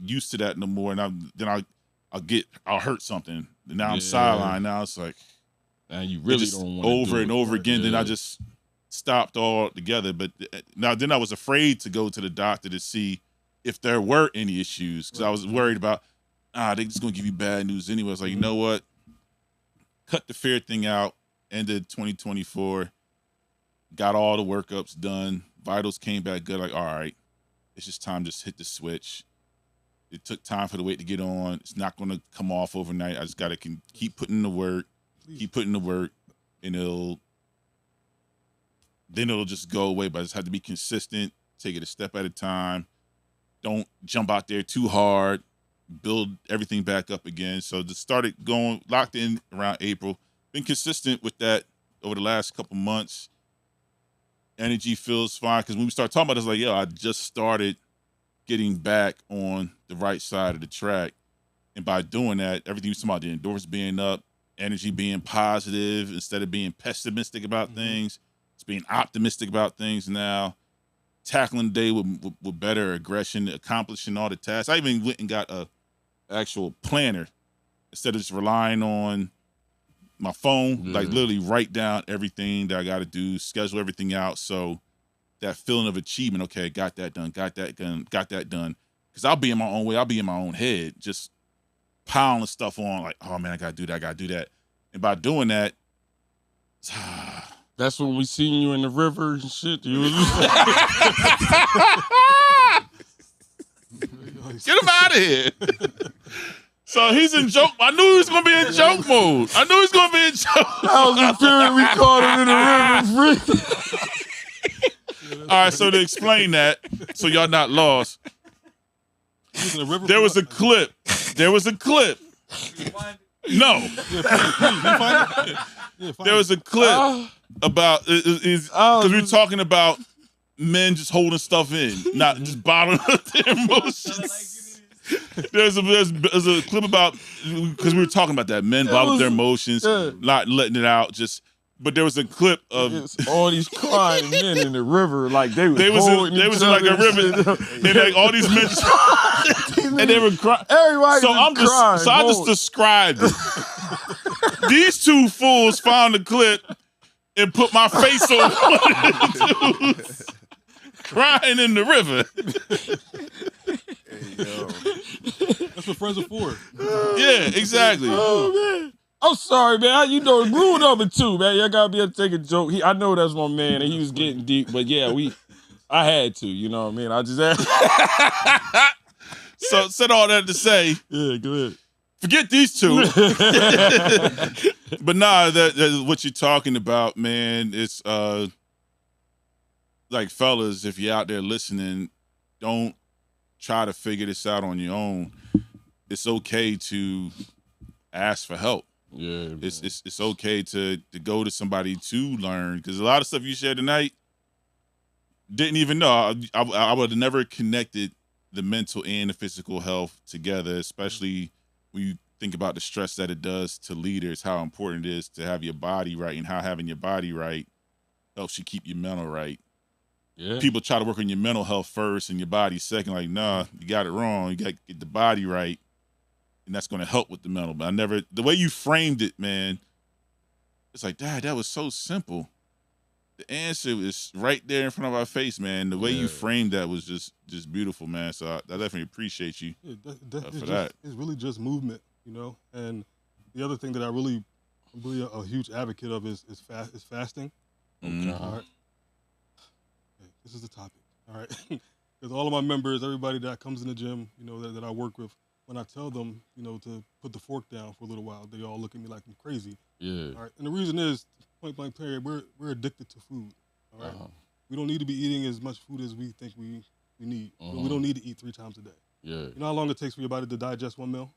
used to that no more. And I'll hurt something. And now I'm sidelined. Now it's like,
and you really don't want to
over
do
and
it.
over again. Then I just stopped all together. But then I was afraid to go to the doctor to see if there were any issues because I was worried about, they just gonna give you bad news anyway. I was like, you know what? Cut the fear thing out. Ended 2024. Got all the workups done. Vitals came back good. Like, all right, it's just time to just hit the switch. It took time for the weight to get on. It's not going to come off overnight. I just got to keep putting in the work, and it'll just go away. But I just have to be consistent, take it a step at a time. Don't jump out there too hard, build everything back up again. So just started going, locked in around April. Been consistent with that over the last couple months. energy feels fine. Because when we start talking about it, it's like, yo, I just started getting back on the right side of the track. And by doing that, everything you talking about, the endorphins being up, energy being positive instead of being pessimistic about things, it's being optimistic about things now, tackling the day with better aggression, accomplishing all the tasks. I even went and got a actual planner instead of just relying on my phone, like literally write down everything that I got to do, schedule everything out. So that feeling of achievement, okay, got that done. Because I'll be in my own way. I'll be in my own head, just piling stuff on like, oh man, I got to do that. And by doing that,
that's when we seen you in the river and shit. You was
get him out of here. So he's in joke. I knew he was gonna be in joke mode.
That was the period we caught him in the river.
All right, so to explain that, so y'all not lost, there was a clip. No. There was a clip about because we were talking about men just holding stuff in, not just bottling up their emotions. There's a clip about, because we were talking about that, men bottle up their emotions, not letting it out. But there was a clip of
all these crying men in the river, like they was
in like a river, and like all these men, and they were crying.
Everybody
so I'm just
crying,
so I just described it. These two fools found the clip and put my face on one of the dudes crying in the river.
Hey, yo.
That's what friends are for.
Yeah, exactly.
Oh man. I'm sorry, man. You know, rule number 2, man. Y'all gotta be able to take a joke. I know that's my man, and he was getting deep, but yeah, I had to. You know what I mean? I just had.
So said all that to say,
yeah, go ahead.
Forget these two. But nah, that what you're talking about, man. It's like, fellas, if you're out there listening, don't try to figure this out on your own. It's okay to ask for help.
Yeah,
it's okay to go to somebody to learn, because a lot of stuff you shared tonight, didn't even know. I would have never connected the mental and the physical health together, especially when you think about the stress that it does to leaders, how important it is to have your body right, and how having your body right helps you keep your mental right.
Yeah.
People try to work on your mental health first and your body second. Like, nah, you got it wrong. You got to get the body right, and that's going to help with the mental. But the way you framed it, man, it's like, Dad, that was so simple. The answer is right there in front of our face, man. The way you framed that was just beautiful, man. So I definitely appreciate you for that.
It's really just movement, you know. And the other thing that I'm really a huge advocate of is fasting.
Mm-hmm.
All right. Okay, this is the topic. All right. Because all of my members, everybody that comes in the gym, you know, that I work with, when I tell them, you know, to put the fork down for a little while, they all look at me like I'm crazy.
Yeah.
All right. And the reason is, point blank period, we're addicted to food. All right. We don't need to be eating as much food as we think we need. We don't need to eat 3 times a day.
Yeah.
You know how long it takes for your body to digest one meal?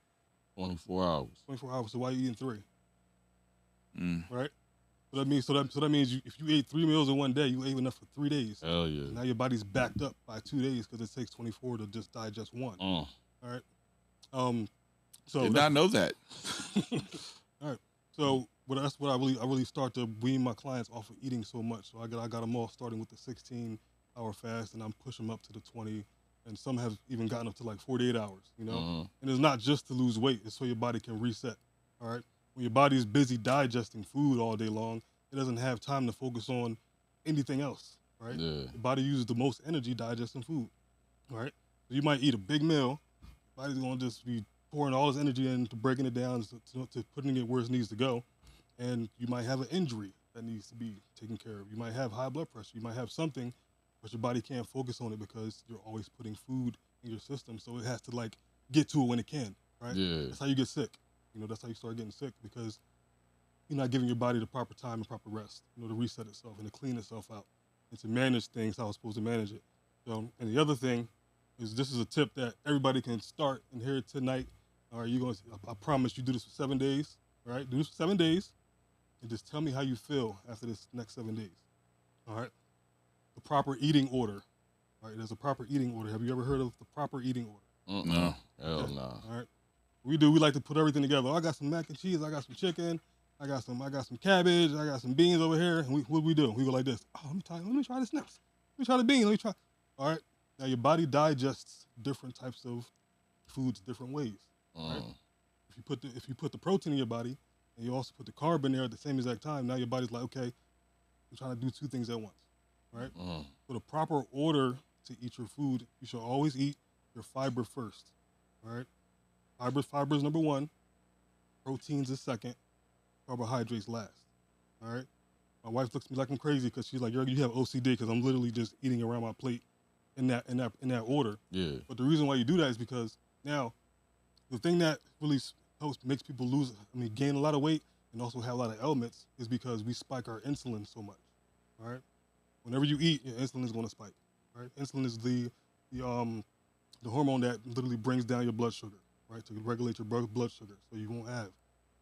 24 hours.
24 hours. So why are you eating 3?
Mm.
Right. So that means if you ate 3 meals in one day, you ate enough for 3 days.
Hell yeah.
Now your body's backed up by 2 days because it takes 24 to just digest 1. All right. So
did not know that.
All right. So that's what I really start to wean my clients off of eating so much. So I got them all starting with the 16-hour fast, and I'm pushing them up to the 20, and some have even gotten up to like 48 hours. You know, and it's not just to lose weight; it's so your body can reset. All right. When your body is busy digesting food all day long, it doesn't have time to focus on anything else. Right.
Yeah.
The body uses the most energy digesting food. All right. So you might eat a big meal. Body's gonna just be pouring all this energy into breaking it down to putting it where it needs to go. And you might have an injury that needs to be taken care of. You might have high blood pressure. You might have something, but your body can't focus on it because you're always putting food in your system. So it has to like get to it when it can, right?
Yeah.
That's how you get sick. You know, that's how you start getting sick, because you're not giving your body the proper time and proper rest, you know, to reset itself and to clean itself out and to manage things how it's supposed to manage it. So, and the other thing is, this is a tip that everybody can start and hear it tonight. All right, I promise you do this for 7 days. All right, do this for 7 days, and just tell me how you feel after this next 7 days. All right. the proper eating order. Right? There's a proper eating order. Have you ever heard of the proper eating order?
No.
Hell no.
All right. We like to put everything together. I got some mac and cheese. I got some chicken. I got some cabbage. I got some beans over here. And what do? We go like this. Oh, let me try the snaps. Let me try the beans. Let me try. All right. Now your body digests different types of foods different ways. Right? If you put the protein in your body and you also put the carb in there at the same exact time, now your body's like, okay, I'm trying to do two things at once. Right? So the proper order to eat your food, you should always eat your fiber first. All right. Fiber is number one. Proteins is second. Carbohydrates last. All right. My wife looks at me like I'm crazy because she's like, you have OCD because I'm literally just eating around my plate in that order.
Yeah.
But the reason why you do that is because now the thing that really makes people gain a lot of weight and also have a lot of ailments is because we spike our insulin so much. All right. Whenever you eat, your insulin is going to spike. Right. Insulin is the hormone that literally brings down your blood sugar. Right, to regulate your blood sugar, so you won't have.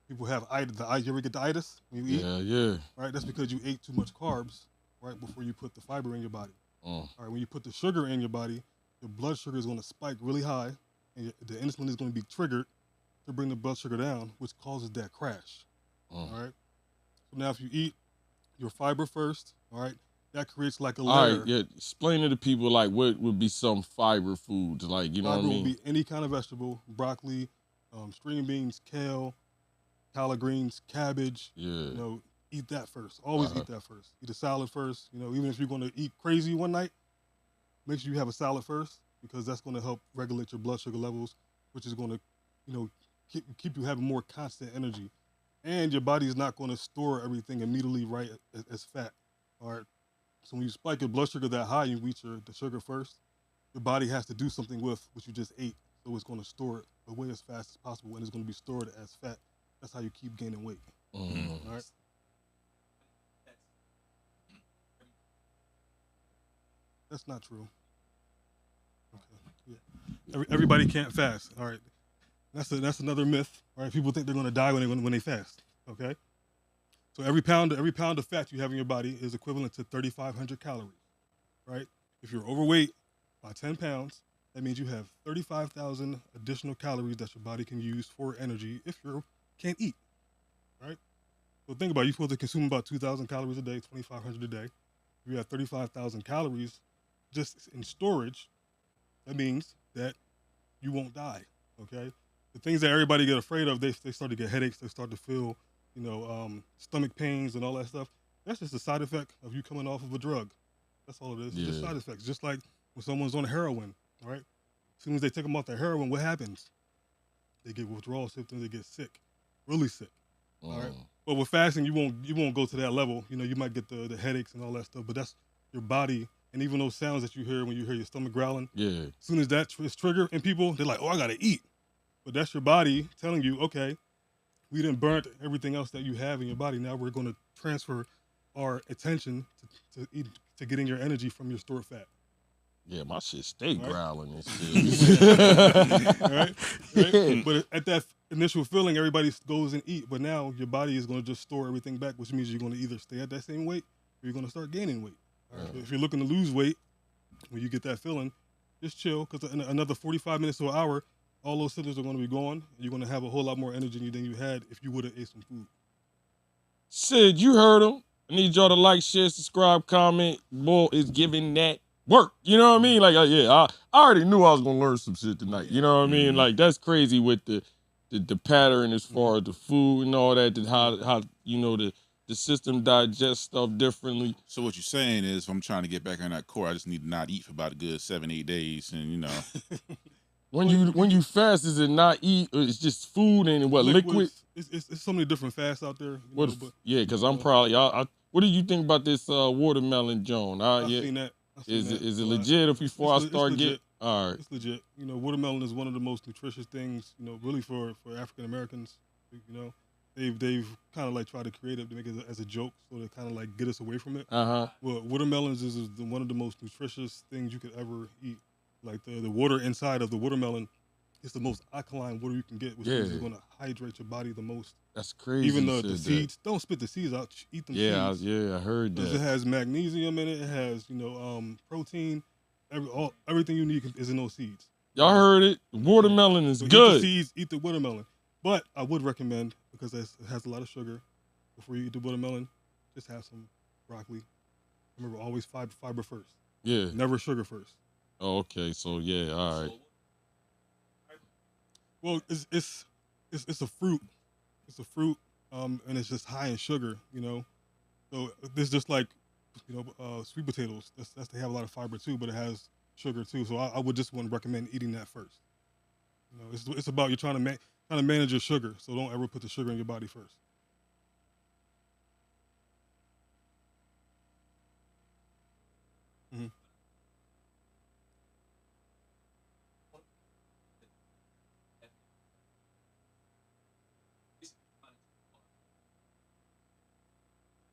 People have itis. You ever get the itis when you eat?
Yeah.
Right, that's because you ate too much carbs, right, before you put the fiber in your body. All right, when you put the sugar in your body, your blood sugar is going to spike really high, and the insulin is going to be triggered to bring the blood sugar down, which causes that crash. All right. So now, if you eat your fiber first, all right, that creates like a layer.
All right, yeah. Explain to the people like what would be some fiber foods, like, you know what I mean?
Fiber would be any kind of vegetable, broccoli, string beans, kale, collard greens, cabbage.
Yeah.
You know, eat that first. Always eat that first. Eat a salad first. You know, even if you're going to eat crazy one night, make sure you have a salad first because that's going to help regulate your blood sugar levels, which is going to, you know, keep you having more constant energy. And your body is not going to store everything immediately right as fat. All right. So when you spike your blood sugar that high, you reach the sugar first, your body has to do something with what you just ate. So it's going to store it away as fast as possible, and it's going to be stored as fat. That's how you keep gaining weight. All right? That's not true. Okay. Yeah. Everybody can't fast. All right. That's another myth. All right. People think they're going to die when they fast. Okay. So every pound of fat you have in your body is equivalent to 3,500 calories, right? If you're overweight by 10 pounds, that means you have 35,000 additional calories that your body can use for energy if you can't eat, right? So think about it. You're supposed to consume about 2,000 calories a day, 2,500 a day. If you have 35,000 calories just in storage, that means that you won't die, okay? The things that everybody get afraid of, they start to get headaches, they start to feel stomach pains and all that stuff. That's just a side effect of you coming off of a drug. That's all it is. Yeah. Just side effects. Just like when someone's on heroin, right? As soon as they take them off the heroin, what happens? They get withdrawal symptoms. They get sick, really sick. All right. But with fasting, you won't go to that level. You know, you might get the headaches and all that stuff. But that's your body, and even those sounds that you hear when you hear your stomach growling.
Yeah.
As soon as that is triggered in people, they're like, "Oh, I gotta eat." But that's your body telling you, okay, we didn't burn everything else that you have in your body. Now we're going to transfer our attention to getting your energy from your stored fat.
Yeah, my shit stay growling and shit.
Right? But at that initial feeling, everybody goes and eat. But now your body is going to just store everything back, which means you're going to either stay at that same weight or you're going to start gaining weight. Right? If you're looking to lose weight, when you get that feeling, just chill because in another 45 minutes to an hour, all those symptoms are going to be gone. And you're going to have a whole lot more energy than you had if you would have ate some food.
Sid, you heard him. I need y'all to like, share, subscribe, comment. Bull is giving that work. You know what I mean? Like, I already knew I was going to learn some shit tonight. You know what I mean? Like, that's crazy with the pattern as far as the food and all that, how you know, the system digests stuff differently.
So what you're saying is if I'm trying to get back on that core, I just need to not eat for about a good 7-8 days and, you know.
When you fast, is it not eat? Or it's just food and what liquid?
It's so many different fasts out there.
Because I'm probably. What do you think about this watermelon, Joan?
I've seen that.
Is it legit? Before I start getting, all right,
it's legit. You know, watermelon is one of the most nutritious things. You know, really for African Americans. You know, they've kind of like tried to create it to make it as a joke, so to kind of like get us away from it. Well, watermelons is one of the most nutritious things you could ever eat. Like the water inside of the watermelon it's the most alkaline water you can get, which means it's going to hydrate your body the most.
That's crazy.
Even the seeds, don't spit the seeds out. Eat them seeds.
Yeah, I heard that.
It has magnesium in it. It has, protein. Everything you need is in those seeds.
Y'all heard it. Watermelon is good.
Eat the seeds, eat the watermelon. But I would recommend, because it has a lot of sugar, before you eat the watermelon, just have some broccoli. Remember, always fiber first.
Yeah.
Never sugar first.
Oh, okay. So yeah, all right.
Well, it's a fruit. It's a fruit, and it's just high in sugar, So it's just like, sweet potatoes. They have a lot of fiber too, but it has sugar too. So I would just want to recommend eating that first. It's about you're trying to manage your sugar. So don't ever put the sugar in your body first. Mm-hmm.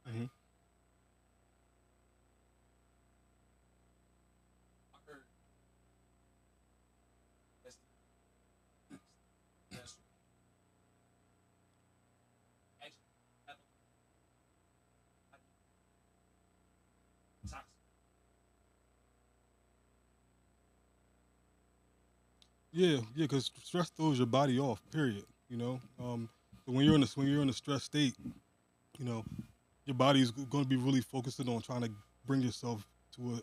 Mm-hmm. Yeah, because stress throws your body off. Period. So when you're in a stress state, your body is going to be really focusing on trying to bring yourself to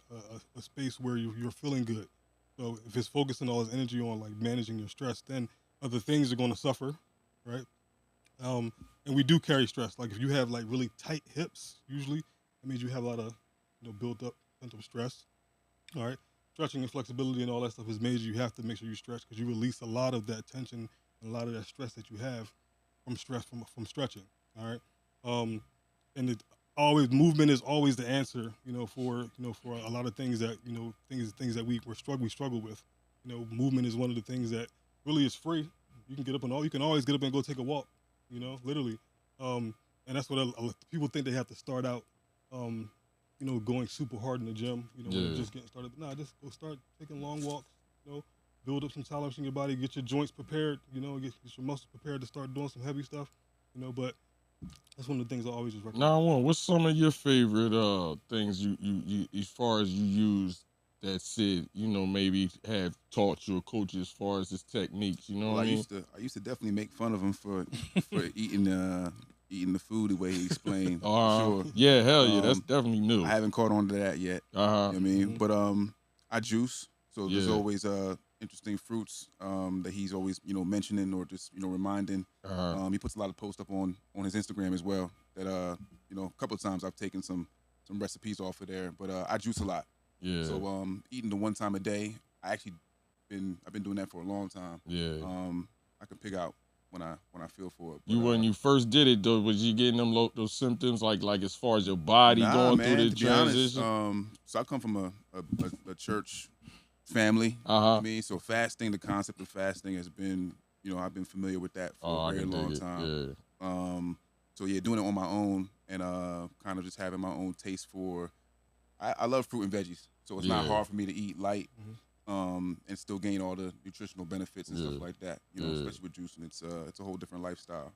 a space where you're feeling good. So if it's focusing all its energy on like managing your stress, then other things are going to suffer, right? And we do carry stress. Like if you have like really tight hips, usually that means you have a lot of built up mental stress. All right, stretching and flexibility and all that stuff is major. You have to make sure you stretch because you release a lot of that tension and a lot of that stress that you have from stretching. All right, and movement is always the answer. For a lot of things that things that we struggle with. Movement is one of the things that really is free. You can always get up and go take a walk. Literally, and that's what people think they have to start out. Going super hard in the gym, when you're just getting started. Nah, just go start taking long walks, build up some tolerance in your body, get your joints prepared, get your muscles prepared to start doing some heavy stuff, but that's one of the things I always just recommend.
Now, what's some of your favorite things you as far as you use that Sid, maybe have taught you or coached you as far as his techniques, what I mean?
I used to definitely make fun of him for eating the food the way he explained. Sure.
Yeah, hell yeah, that's definitely new.
I haven't caught on to that yet. You know what I mean?
Mm-hmm.
But I juice, so there's always interesting fruits that he's always mentioning or just reminding. He puts a lot of posts up on his Instagram as well. That a couple of times I've taken some recipes off of there. But I juice a lot.
Yeah.
So eating the one time a day, I've been doing that for a long time.
Yeah.
I can pick out when I feel for it.
But, when you first did it though, was you getting those symptoms like as far as your body going through the transition?
Honest, so I come from a church family.
I
mean, so fasting, the concept of fasting has been, I've been familiar with that for a very long time.
Yeah.
So yeah, doing it on my own and kind of just having my own taste for. I love fruit and veggies, so it's not hard for me to eat light.
Mm-hmm.
And still gain all the nutritional benefits and stuff like that. Especially with juicing, it's a whole different lifestyle.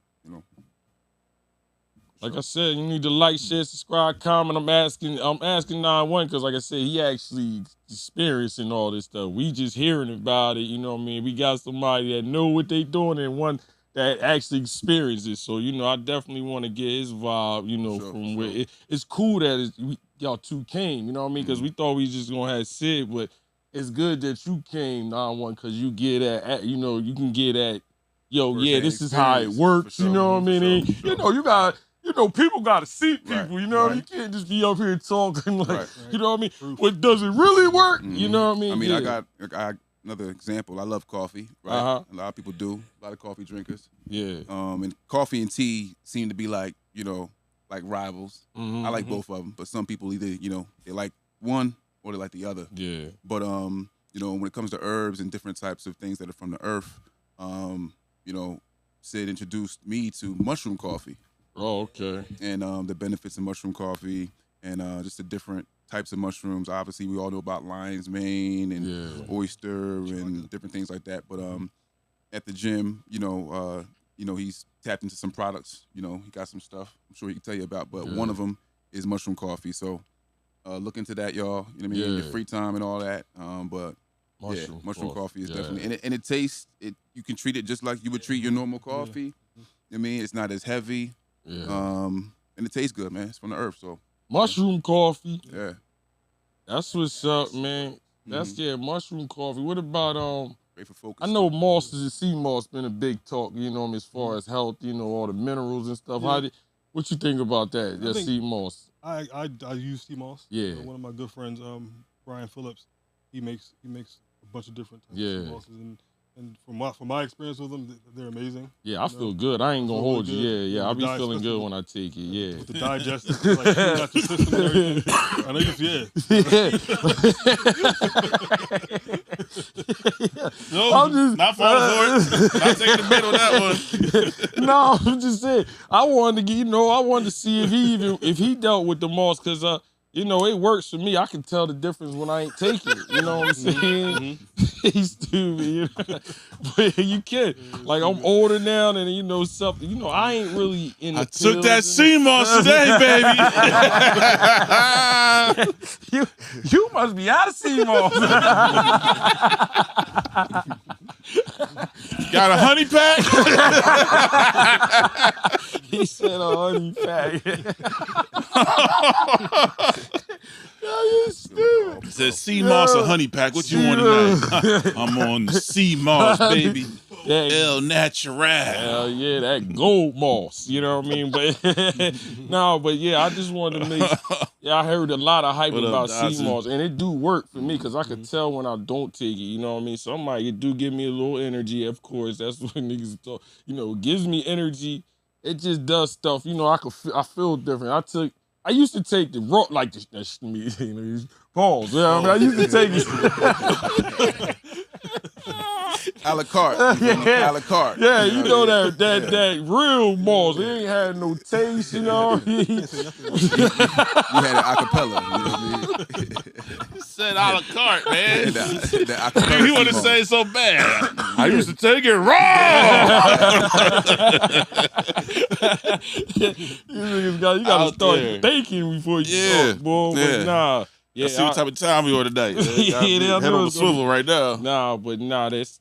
Like I said, you need to like, share, subscribe, comment. I'm asking 9-1 because, like I said, he actually experiencing all this stuff. We just hearing about it. We got somebody that know what they doing and one that actually experiences. So I definitely want to get his vibe. From where it's cool that y'all two came. You know what I mean? Because we thought we just gonna have Sid, but it's good that you came 9-1 because you get at you can get at this is how it works.
Sure.
You know what I mean?
Sure.
You got. people got to see people.
Right,
You know what I mean? You can't just be up here talking like you know what I mean. What does it really work? You know what I mean?
I mean, I got another example. I love coffee. Right, a lot of people do. A lot of coffee drinkers.
Yeah.
And coffee and tea seem to be like like rivals. I like both of them, but some people either they like one or they like the other.
Yeah.
But when it comes to herbs and different types of things that are from the earth, Sid introduced me to mushroom coffee.
Oh, okay.
And the benefits of mushroom coffee and just the different types of mushrooms. Obviously, we all know about lion's mane and oyster and different things like that. But at the gym. You know, he's tapped into some products. You know, he got some stuff I'm sure he can tell you about. But one of them is mushroom coffee. So look into that, y'all. You know what I mean? In your free time and all that. But mushroom coffee is definitely, and it tastes. You can treat it just like you would treat your normal coffee. I mean, it's not as heavy. And it tastes good, man. It's from the earth, so.
Mushroom coffee.
Yeah.
That's what's up, man. That's mushroom coffee. What about
great for focus.
I know moss is sea moss been a big talk, you know, as far as health, you know, all the minerals and stuff. What you think about that? Sea moss.
I use sea moss.
Yeah.
One of my good friends, Brian Phillips, he makes a bunch of different types of sea mosses, and from my experience with them, they're amazing.
Yeah, I feel good. I ain't gonna hold you. Yeah. I'll be feeling good when I take it. Yeah.
With the digestive, like got your system and everything. I know
No, I'm just not falling for it. Not taking the bait on that
one. No, I'm just saying. I wanted to see if he dealt with the moss, because you know, it works for me. I can tell the difference when I ain't taking it. You know what I'm saying? He's stupid, you know? But you can. Like, I'm older now, and you know something. You know, I ain't really in the
took that sea moss today,
baby. you must be out of sea moss.
Got a honey pack?
He said a honey pack. You stupid.
It says sea moss or honey pack. What you want tonight? I'm on the sea moss, baby. El Natural.
Hell yeah, that gold moss. You know what I mean? But I just wanted to make. I heard a lot of hype about sea moss, and it do work for me because I can tell when I don't take it. You know what I mean? Somebody it do give me a little energy. Of course, that's what niggas talk. You know, it gives me energy. It just does stuff. You know, I feel different. I used to take the raw, like pause. Yeah, I mean, I used to take it.
A la carte. A la carte.
Yeah, you know that real moss. It ain't had no taste, you know what I mean?
You had an acapella, you know what I mean?
Said a la carte, man.
The acapella.
You want to say so bad. I used to take it raw.
You gotta start thinking before you talk, boy. But nah.
Yeah, see what type of time we are today. Head on the swivel right now.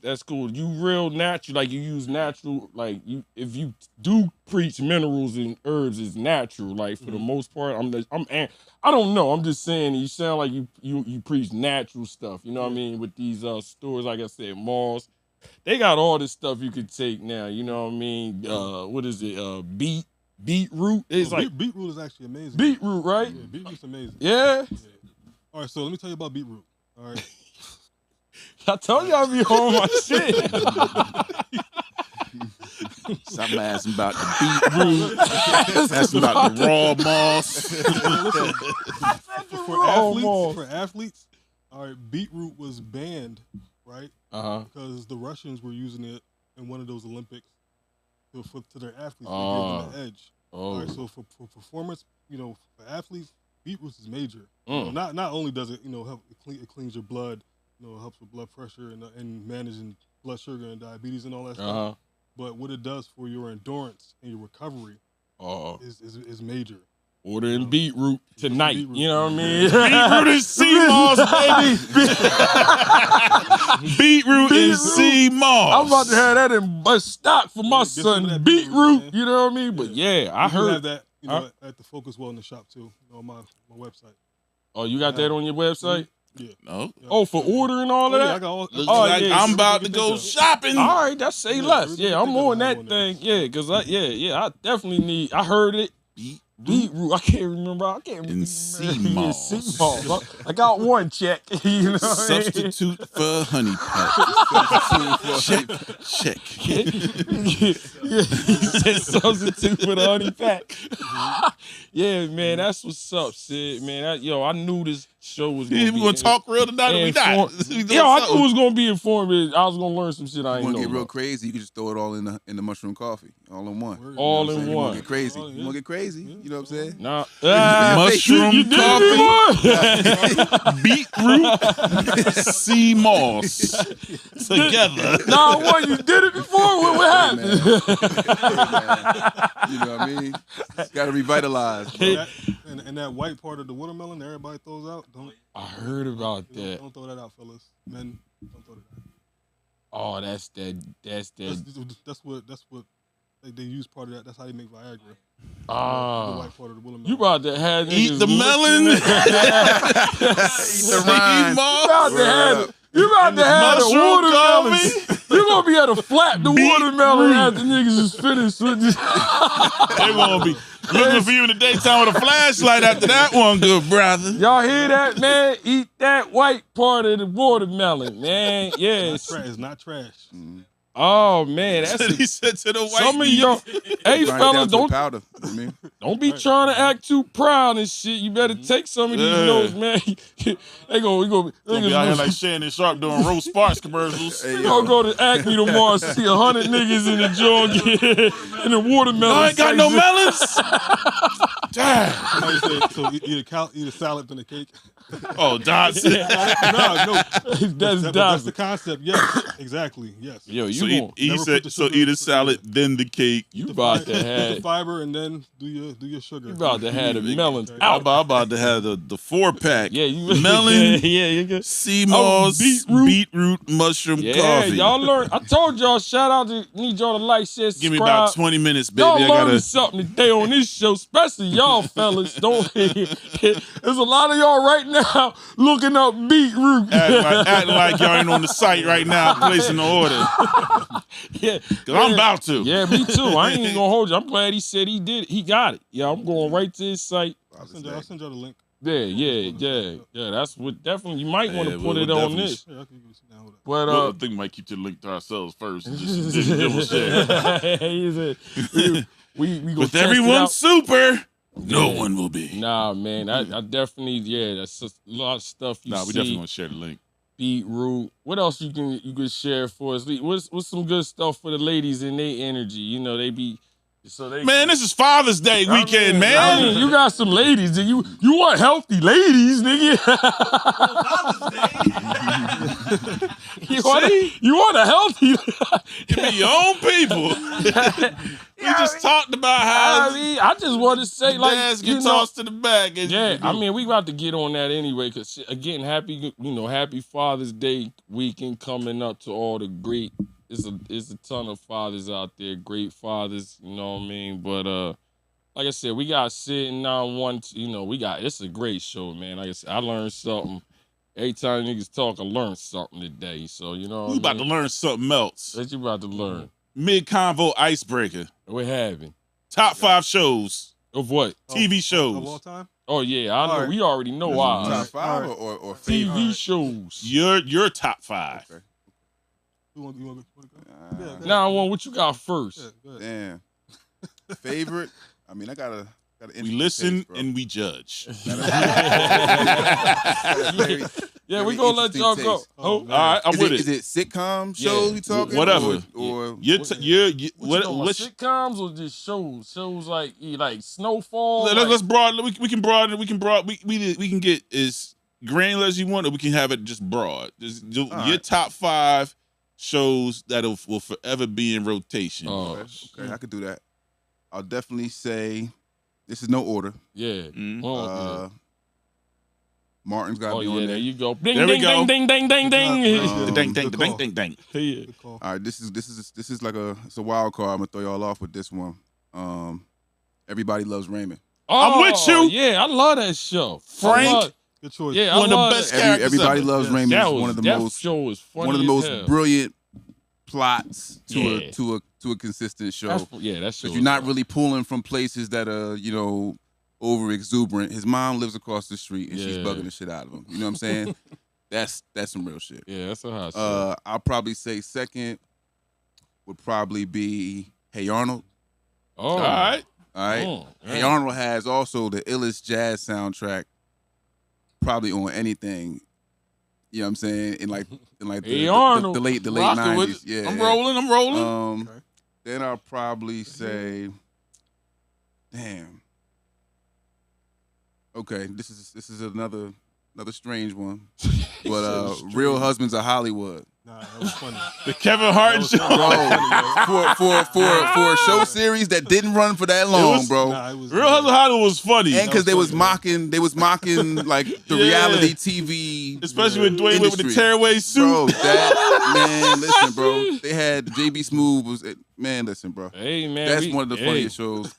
That's cool. You real natural, like you use natural, like if you do preach minerals and herbs is natural, like for the most part. I don't know. I'm just saying you sound like you preach natural stuff. You know what I mean? With these stores, like I said, malls, they got all this stuff you could take now. You know what I mean? What is it? Beetroot. It's
beetroot is actually amazing.
Beetroot, right?
Yeah, beetroot's amazing.
Yeah.
All right, so let me tell you about beetroot. All right.
I told you I'd be on my shit.
Stop asking about the beetroot. Asking about the raw moss.
For athletes, all right, beetroot was banned, right? Because the Russians were using it in one of those Olympics to their athletes to give them the edge. All right, so for performance, you know, for athletes, beetroot is major. You know, not only does it, you know, help it cleans your blood, you know, it helps with blood pressure and managing blood sugar and diabetes and all that stuff. But what it does for your endurance and your recovery is major.
Ordering beetroot tonight. Beetroot. You know what I mean?
Beetroot and sea moss, baby. Beetroot and sea moss.
I'm about to have that in stock for my son. Beetroot. You know what I mean? But I heard
have that. You know, at the Focus Wellness shop too, on my website.
Oh, you got that on your website?
Yeah.
No.
Oh, for ordering all of that?
Yeah, I got all,
I'm about to go shopping.
All right, that's say less. Yeah, I'm on that thing. Yeah, because I definitely need. I heard it. Beetroot. I can't remember.
And sea moss.
Sea moss. I got one check. You know
Substitute for honey pack. Check.
Yeah, he said substitute for the honey pack. Yeah, man, that's what's up, Sid. Man, yo, I knew this show was gonna be.
We gonna talk real tonight, or we not?
Yo, I knew it was gonna be informative. I was gonna learn some shit I ain't know.
You want to get real
about.
crazy? You can just throw it all in the mushroom coffee, all in one.
All in
You
one.
want to get crazy? You want to get crazy? You know what I'm saying?
Nah,
mushroom coffee, beetroot, sea moss together.
Nah, what you did it before? What happened?
You know what I mean? Got to revitalize. Bro.
And that white part of the watermelon that everybody throws out,
I heard about that.
Don't throw that out, fellas. Men, don't throw that out.
Oh, that's
what they use part of that. That's how they make Viagra. The white part of the watermelon.
You about to have
Eat the melon. Eat the rind.
You about to have the watermelon. You're going to be able to flap the watermelon after niggas is finished with this.
They won't be looking for you in the daytime with a flashlight after that one, good brother.
Y'all hear that, man? Eat that white part of the watermelon, man. Yes.
It's not trash.
Mm-hmm.
Oh, man. That's
he said to the white
some of y'all, hey, fellas, don't be trying to act too proud and shit. You better take some of these notes, man. we gonna
be out here like Shannon Sharp doing Rose Sparks commercials.
You gonna go to Acme tomorrow and see 100 niggas in the joint in the watermelon.
I ain't got no melons.
Damn. So eat a salad than a cake.
Oh, Dodson.
No.
That's
the concept. Yes, exactly. Yes.
Yo, you
he said eat a salad, then the cake.
You about to have
the fiber and then do your sugar.
You about to have the melons
out. I'm about to have the 4-pack.
Yeah, you
melon.
Yeah,
sea moss, beetroot, mushroom coffee.
Y'all learn. I told y'all. Shout out to need y'all to like, share, subscribe.
Give me about 20 minutes, baby.
Y'all learning something today on this show, especially y'all fellas. There's a lot of y'all right now looking up beetroot.
Acting like y'all ain't on the site right now placing the order. Because I'm about to.
Yeah, me too. I ain't even going to hold you. I'm glad he said he did it. He got it. Yeah, I'm going right to his site.
I'll send y'all the link.
Yeah. That's what definitely, you might want to put it on this.
Yeah, I can sit down with that.
But,
I think we might keep the link to ourselves first. And just share.
He said, we
with everyone super, no one will be.
Nah, man, I definitely, that's a lot of stuff you see.
We definitely want to share the link.
Beetroot. What else you can share for us? What's some good stuff for the ladies and their energy? You know, they be man, this is Father's Day weekend, man. I mean, you got some ladies. You want healthy ladies, nigga. you want a healthy.
Give me your own people. We just talked about how
I just want to say, like,
dads get tossed to the back.
I mean, we about to get on that anyway, because again, happy Father's Day weekend coming up to all the great. It's a ton of fathers out there, great fathers, you know what I mean? But like I said, we got sitting on one, it's a great show, man. Like I said, I learned something. Every time niggas talk, I learned something today. So, you know what I mean?
about to learn something else.
What you about to learn?
Mid-convo icebreaker.
What happened?
Top 5 shows.
Of what?
TV shows.
Of all time?
Oh, yeah, I know. Right. We already know ours.
Top 5 or
TV shows.
Your top 5.
Okay.
You want to go?
Nah, what you got first?
Damn. Favorite? I mean, I got a
we listen and we judge.
Yeah, we gonna let y'all go.
All right, I'm with it.
Is it sitcom shows we talking?
Whatever.
Or
what sitcoms or just shows? Shows like Snowfall.
Let's broaden. We can broaden. We can get as granular as you want, or we can have it just broad. Your top 5 shows that will forever be in rotation.
Okay, I could do that. I'll definitely say this is no order.
Yeah.
Mm-hmm.
Martin's got to be on there.
There you go. Ding,
there
ding,
we go.
ding, ding, ding, ding,
ding, ding.
Yeah.
All right, this is like it's a wild card. I'm gonna throw y'all off with this one. Everybody Loves Raymond.
I'm with you.
Yeah, I love that show.
Frank.
Good choice.
Yeah,
one of the best characters.
Everybody Loves Raymond is one of the most brilliant plots to a consistent show.
That's
because you're not really pulling from places that are over exuberant. His mom lives across the street and she's bugging the shit out of him. You know what I'm saying? That's some real shit.
Yeah, that's a hot show.
I'll probably say second would probably be Hey Arnold.
Oh, all right.
All right. Hey Arnold has also the illest jazz soundtrack, probably on anything. You know what I'm saying? In like the late 90s. Yeah.
I'm rolling.
Then I'll probably say, damn. Okay, this is another strange one. But Real Husbands of Hollywood.
Nah, that was funny.
The Kevin Hart show.
For a show series that didn't run for that long, bro.
Real Husbands of Hollywood was funny.
And because they was mocking like the reality TV,
especially when Dwayne went with the tearaway suit.
Bro, man, listen, bro. They had JB Smoove listen, bro.
Hey man,
that's one of the funniest shows.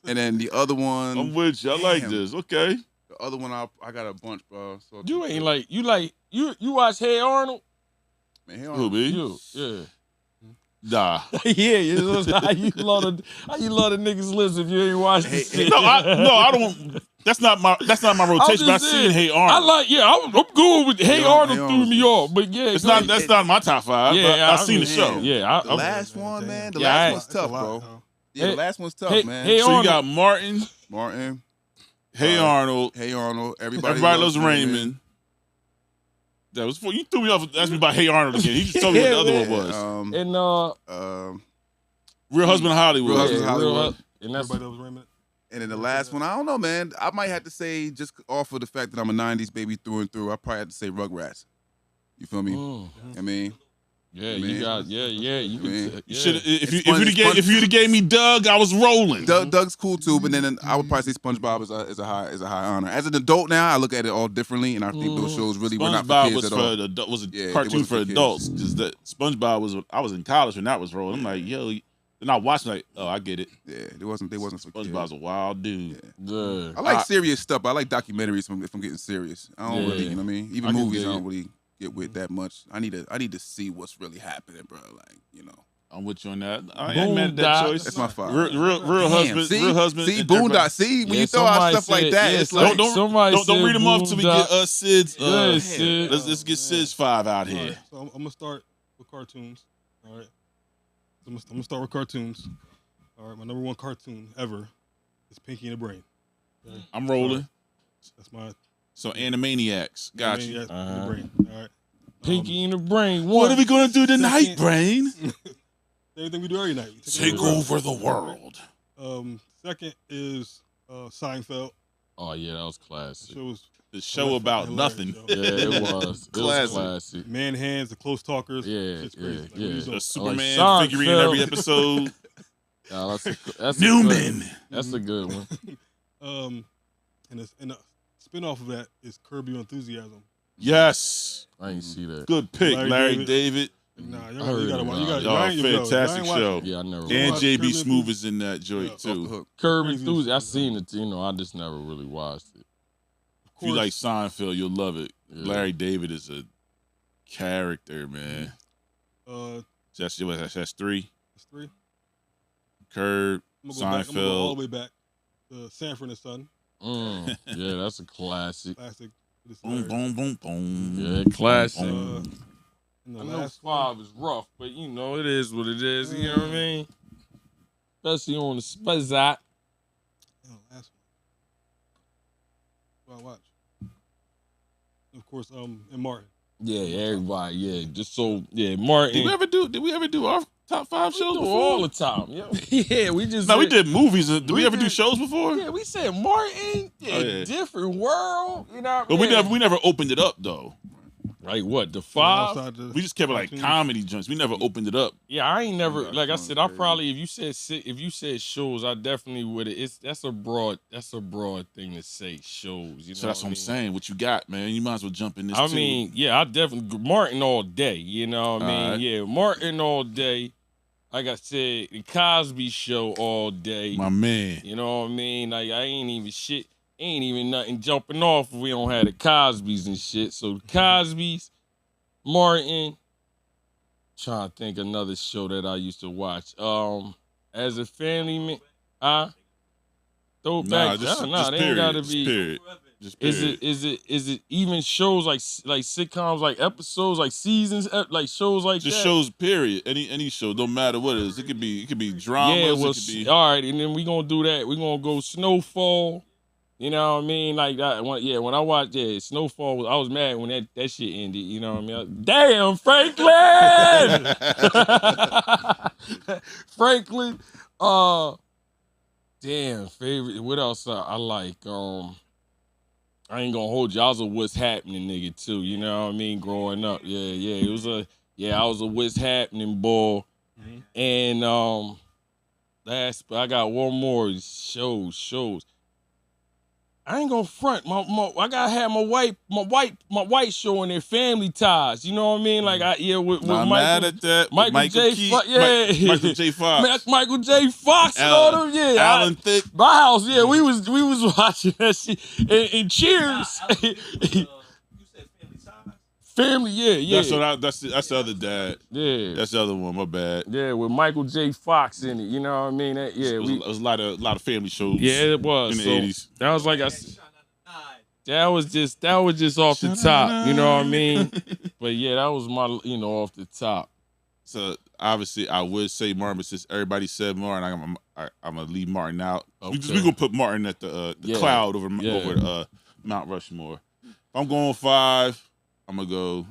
And then the other one,
I'm with you. I like this. Okay.
The other one, I got a bunch, bro. So
you ain't like you watch Hey Arnold?
Man, Hey Arnold.
Who, me?
You, yeah.
Nah.
Yeah, how you love the niggas list if you ain't watching shit.
No, I don't. That's not my rotation. But I seen Hey Arnold.
I'm good with Hey Arnold threw me off, but yeah,
that's not my top 5. Yeah, I seen the show.
Yeah,
the last one, man. The last one's tough, bro. Yeah, the last one's tough, man.
Hey
so
Arnold.
You got Martin. Hey Arnold. Everybody loves Raymond. That was you threw me off. Asked me about Hey Arnold again. He just told me what the other one was. Real Husband of Hollywood.
Real Husband of Hollywood.
And that's
Everybody loves Raymond.
And then the last one, I don't know, man. I might have to say, just off of the fact that I'm a '90s baby through and through, I probably have to say Rugrats. You feel me? I mean.
Yeah, you got
You should if you'd have gave me Doug, I was rolling.
Doug's cool too, but then I would probably say SpongeBob is a high honor. As an adult now, I look at it all differently, and I think those shows really were not for kids at all.
Was a cartoon for adults because SpongeBob was. I was in college when that was rolling. I'm like, yo. Then I watched like, oh, I get it.
Yeah, they wasn't for kids.
SpongeBob's a wild dude.
Yeah.
I like serious stuff. I like documentaries if I'm getting serious. I don't really, you know what I mean? Even movies, I don't really get with that much. I need to see what's really happening, bro. Like, you know.
I'm with you on that. I ain't mad at that choice.
That's my fault.
Real husband. Real husband.
See, Boondock. See, when you throw out stuff like that, it's like
don't read them off till we get Sid's. Let's get Sid's 5 out here.
Right, so I'm gonna start with cartoons. All right. I'm gonna start with cartoons. All right, my number 1 cartoon ever is Pinky and the Brain. Okay?
I'm rolling.
Right. That's my.
So Animaniacs. Got you.
The Brain. All right.
Pinky and the Brain.
What are we gonna do tonight, Brain?
Everything we do every night.
Take over the world.
Second is Seinfeld.
Oh yeah, that was classic.
The show about nothing.
Yeah, it was. It was classic.
Man Hands, the Close Talkers.
Yeah,
The Superman figurine in every episode.
That's
Newman.
That's a good one.
And a spinoff of that is Curb Your Enthusiasm.
Yes.
I ain't see that.
Good pick, Larry David.
Nah, you gotta watch.
Fantastic show.
Yeah, I never.
And JB Smoove is in that joint too.
Curb Enthusiasm. I seen it. I just never really watched it.
If you like Seinfeld, you'll love it. Yeah. Larry David is a character, man. That's 3.
That's 3.
Curb,
Seinfeld. I'm gonna go all the way back. Sanford and Son.
Yeah, that's a classic.
Classic.
Boom, boom, boom, boom.
Yeah, classic.
I
know 5 is rough, but it is what it is. You know what I mean? Especially on the spazat.
Last one. Well, watch. Of course, and Martin.
Yeah, everybody. Yeah, just so Martin.
Did we ever do our top 5 shows before?
All the time. Yeah, we just.
No, we did movies. Did we ever do shows before?
Yeah, we said Martin. Yeah, different world. You know.
But we never opened it up though.
Like what? The 5?
We just kept it like comedy joints. We never opened it up.
Yeah, I ain't never. Like I said, I probably if you said shows, I definitely would. That's a broad thing to say shows. You know.
So that's what I'm saying. What you got, man? You might as well jump in this.
I mean, yeah, I definitely Martin all day. You know what I mean? Right. Yeah, Martin all day. Like I said, the Cosby Show all day.
My man.
You know what I mean? Like I ain't even nothing jumping off if we don't have the Cosbys and shit. So the Cosbys, Martin. Trying to think another show that I used to watch. As a family man, throw it back.
Just
they ain't gotta be.
Period.
Is it even shows like sitcoms, like episodes, like seasons, like shows like
just
that?
shows, period. Any show, don't matter what it is. It could be dramas.
Yeah, well,
it could be...
all right, and then we gonna do that. We gonna go Snowfall. You know what I mean? Like that. When I watched Snowfall, I was mad when that shit ended. You know what I mean? Damn, Franklin! Franklin. Damn, favorite. What else I like? I ain't gonna hold you. I was a What's Happening nigga too. You know what I mean? Growing up, I was a What's Happening boy. Mm-hmm. And I got one more shows. I ain't gonna front. I gotta have my white show in there, Family Ties. You know what I mean? Like with
Michael,
mad
at that.
Michael J. Fox.
Michael J. Fox.
Michael J. Fox and all them. Yeah,
Alan Thicke.
My house. Yeah, we was watching that shit. And Cheers.
You said Family Ties.
Family, yeah.
That's the other dad.
Yeah,
that's the other one. My bad.
Yeah, with Michael J. Fox in it. You know what I mean? It
was a lot of family shows.
Yeah, it was
in the 80s.
That was like that was just off the top. You know what I mean? But yeah, that was my off the top.
So obviously, I would say Martin, but since everybody said Martin, I'm gonna leave Martin out.
Okay.
We gonna put Martin at the cloud over Mount Rushmore. If I'm going 5. I'm gonna go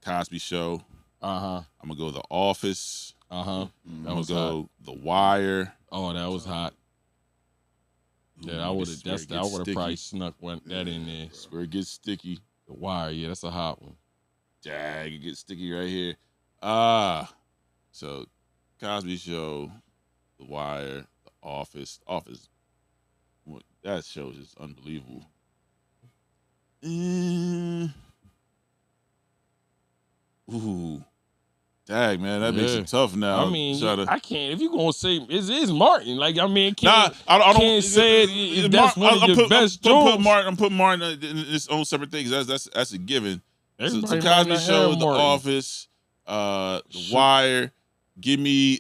Cosby Show. I'm gonna go The Office. I'm gonna go The Wire.
Oh, that was hot. Yeah, I would have probably snuck that in there.
That's where it gets sticky.
The Wire, yeah, that's a hot one.
Dag, it gets sticky right here. So Cosby Show, The Wire, The Office. That show is just unbelievable. Ooh. Dag, man, that makes it tough now.
I mean, I can't. If you gonna say it's Martin, like I mean, I can't say it if that's one of your best jokes.
I'm putting Martin in its own separate thing because that's a given. So Cosby Show, The Office, The Wire. Give me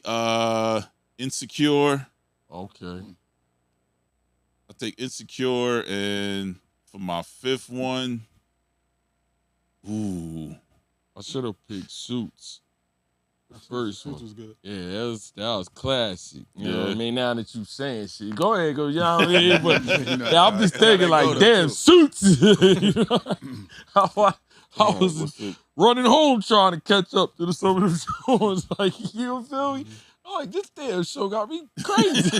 Insecure.
Okay.
I'll take Insecure, and for my 5th one,
I should have picked Suits. First
Suits was good.
Yeah, that was classic. You know what I mean? Now that you saying shit, go ahead, you know what I mean? But I'm just thinking like, damn, Suits. You know? I was running home trying to catch up to some of the shows. Like, you feel me? I'm like, this damn show got me crazy.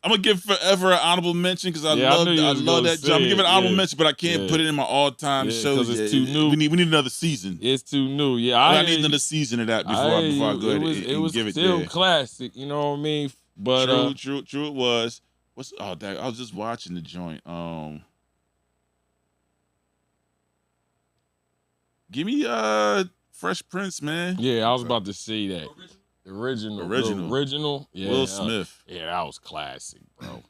I'm gonna give Forever an honorable mention because I love that job. I'm gonna give it an honorable mention, but I can't put it in my all-time shows.
It's too new.
We need another season.
It's too new. Yeah,
I need another season of that before I go ahead and give it there.
It was still classic. You know what I mean? But
true. It was. I was just watching the joint. Give me Fresh Prince, man.
Yeah, I was about to say that. Original. Yeah,
Will Smith.
Yeah, that was classic, bro.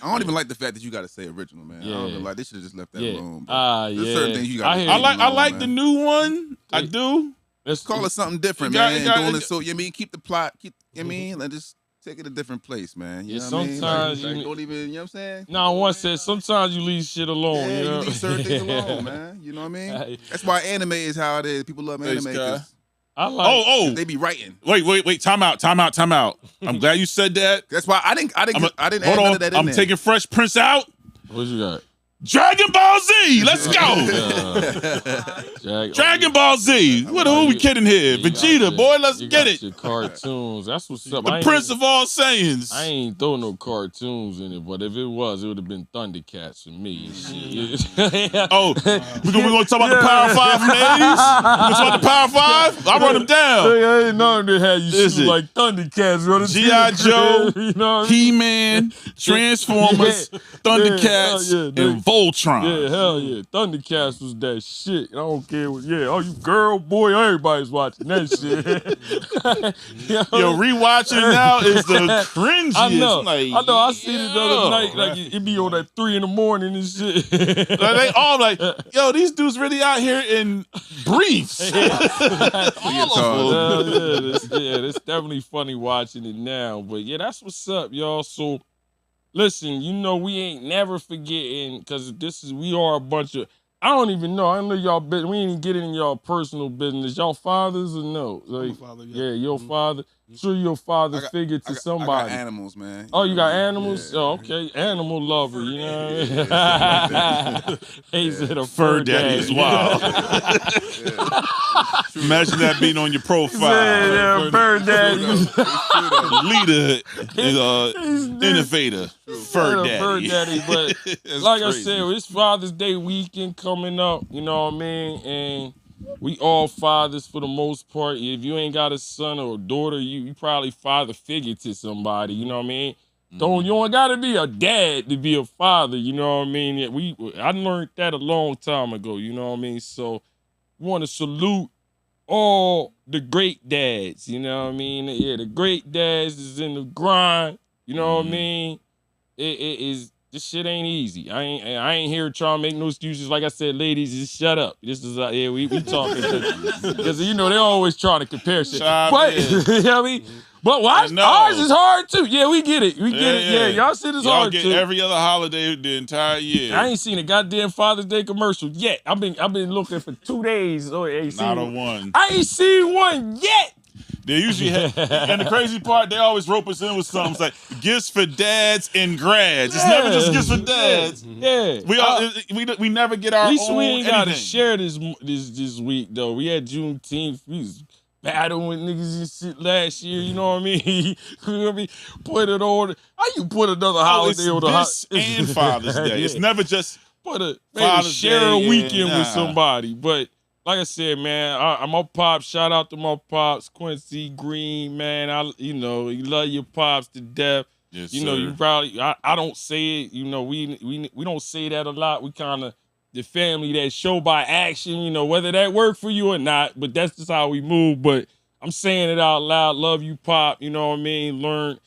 I don't even like the fact that you got to say original, man.
Yeah.
I don't even like. They should have just left that alone.
There's
certain things you got.
I like the new one. I do.
Let's call it something different, man. Doing it so keep the plot. Like just take it a different place, man. You know what I mean?
Sometimes
like, don't even. You know what I'm saying?
No, one said sometimes you leave shit alone.
Yeah,
you know?
leave certain things alone, man. You know what I mean? That's why anime is how it is. People love anime.
I like.
They be writing.
Wait! Time out! I'm glad you said that.
That's why I didn't add none of that in
I'm
there.
taking Fresh Prince out.
What you got?
Dragon Ball Z. Let's go. Dragon Ball Z. Who are we kidding here? Vegeta, boy. Let's get it.
Your cartoons. That's what's up.
The Prince of all Saiyans.
I ain't throw no cartoons in it, but if it was, it would have been Thundercats for me.
We're gonna talk about the Power 5 from the 80s? You talk about the Power 5? I run them down.
I ain't know they had you shoot like Thundercats.
G.I. Joe,
you know
He-Man, Transformers, Thundercats, and Voltron.
Yeah, hell yeah. Thundercats was that shit. I don't care what, you girl, boy, everybody's watching that shit.
Yo, rewatching it now is the cringiest.
I know. I seen it the other night. Like, it be on at 3 in the morning and shit.
They all like, yo, these dudes really out here in briefs.
All of them. It's definitely funny watching it now. But yeah, that's what's up, y'all. So listen, you know we ain't never forgetting because we are a bunch of. I don't even know. I know y'all. We ain't even getting in y'all personal business. Y'all fathers or no? Like,
I'm a father, yeah.
Your father. Sure, your father figure to somebody.
I got animals, man.
Oh, you got animals? Yeah. Oh, okay. Animal lover, you know what I mean? He said a fur daddy
is wild. Imagine that being on your profile.
Fur daddy.
Leader, innovator, fur daddy.
Fur daddy, but like I said, it's Father's Day weekend coming up, you know what I mean? And we all fathers for the most part. If you ain't got a son or a daughter, you probably father figure to somebody, you know what I mean? You don't gotta be a dad to be a father, you know what I mean? I learned that a long time ago, you know what I mean? So we want to salute all the great dads, you know what I mean? Yeah, the great dads is in the grind, you know what I mean? It is. This shit ain't easy. I ain't here trying to make no excuses. Like I said, ladies, just shut up. This is we talking because you know they always trying to compare shit. But you know what I mean? But ours is hard too. Yeah, we get it. We get it. Yeah, y'all shit is hard too.
Y'all get every other holiday the entire year.
I ain't seen a goddamn Father's Day commercial yet. I've been looking for 2 days. Oh,
not a one.
I ain't seen one yet.
They usually have, and the crazy part, they always rope us in with something it's like gifts for dads and grads. It's never just gifts for dads.
Yeah,
we never get our own.
At least we ain't got to
anything.
share this week though. We had Juneteenth. We was battling with niggas and shit last year. You know what I mean? You know what I mean? Put it on. How you put another holiday on
this and Father's Day? It's never just
share a weekend with somebody, but. Like I said, man, I'm my pops. Shout out to my pops, Quincy Green, man. You love your pops to death.
Yes,
you know, you probably I don't say it. You know, we don't say that a lot. We kind of the family that show by action. You know, whether that work for you or not, but that's just how we move. But I'm saying it out loud. Love you, pop. You know what I mean? Learned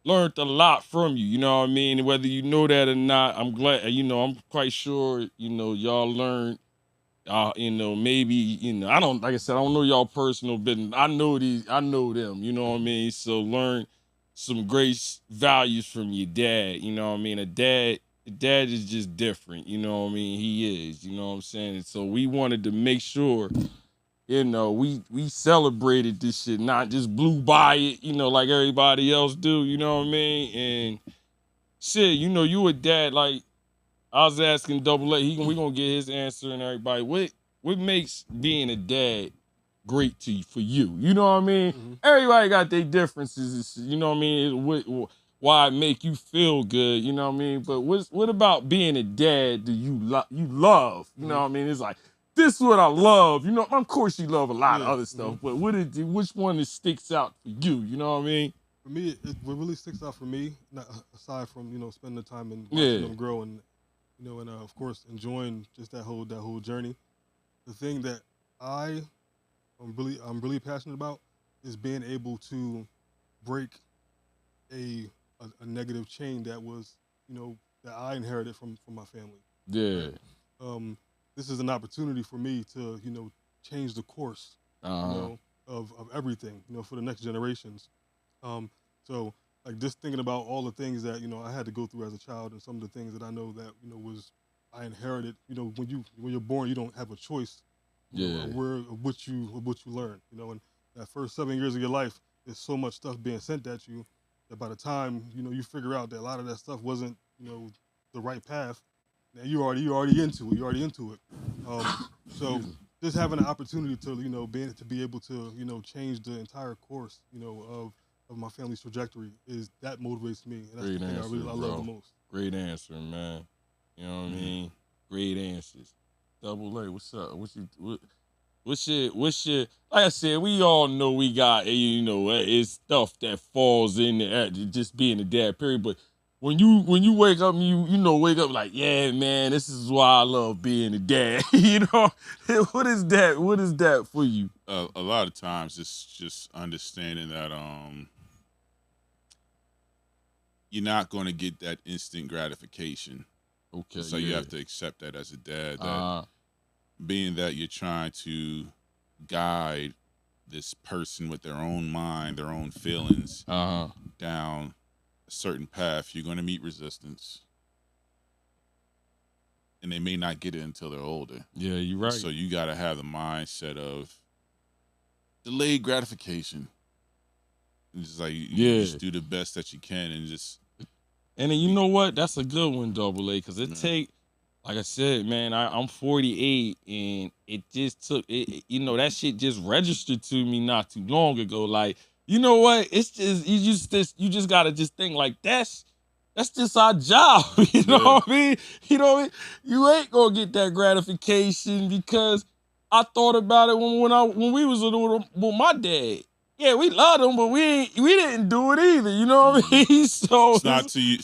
a lot from you. You know what I mean? Whether you know that or not, I'm glad. You know, I'm quite sure. You know, y'all learned. Maybe, I don't, like I said, I don't know y'all personal business. I know them, you know what I mean? So learn some great values from your dad, you know what I mean? A dad is just different, you know what I mean? He is, you know what I'm saying? So we wanted to make sure, we celebrated this shit, not just blew by it, like everybody else do, you know what I mean? And shit, you a dad, like, I was asking Double A. We gonna get his answer and everybody. What makes being a dad great for you? You know what I mean? Mm-hmm. Everybody got their differences. You know what I mean? Why it make you feel good? You know what I mean? But what about being a dad? Do you love? You know what I mean? It's like this is what I love. You know, of course you love a lot of other stuff, but which one sticks out for you? You know what I mean?
For me, what really sticks out for me, aside from spending the time and watching them grow and. And of course enjoying just that whole journey. The thing that I'm really passionate about is being able to break a negative chain that was that I inherited from my family.
Yeah.
This is an opportunity for me to change the course of everything for the next generations. So. Like just thinking about all the things that I had to go through as a child, and some of the things that I know that I inherited. When you're born, you don't have a choice. What you learn. And that first 7 years of your life, there's so much stuff being sent at you that by the time you figure out that a lot of that stuff wasn't the right path, now you're already into it. You're already into it. So just having an opportunity to be able to change the entire course of my family's trajectory that motivates me, and that's the thing I love the most.
Great answer, man. You know what I mean? Great answers. Double A, what's up? What's your? Like I said, we all know we got it's stuff that falls in there just being a dad. Period. But when you wake up, wake up like, yeah, man, this is why I love being a dad. What is that? What is that for you?
A lot of times it's just understanding that you're not going to get that instant gratification.
Okay.
So you have to accept that as a dad, that being that you're trying to guide this person with their own mind, their own feelings down a certain path, you're going to meet resistance. And they may not get it until they're older.
Yeah, you're right.
So you got to have the mindset of delayed gratification. And just like, you just do the best that you can and just.
And then you know what? That's a good one, Double A, because it take, like I said, man, I'm 48, and it just took, that shit just registered to me not too long ago. Like, you know what? It's just, you just got to just think like, that's just our job. You know what I mean? You know what I mean? You ain't going to get that gratification because I thought about it when we was with my dad. Yeah, we loved him, but we didn't do it either. You know what I mean? So
it's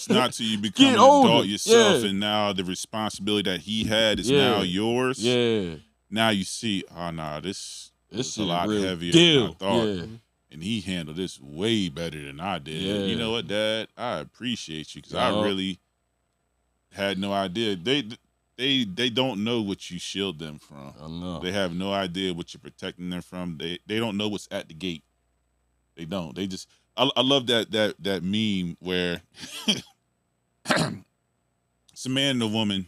not till you become an adult yourself, and now the responsibility that he had is now yours.
Yeah.
Now you see, oh no, this is a lot heavier than I thought, and he handled this way better than I did.
Yeah.
You know what, Dad? I appreciate you because I really had no idea. They don't know what you shield them from.
I know.
They have no idea what you're protecting them from. They don't know what's at the gate. They don't. They just. I love that meme where it's a man and a woman,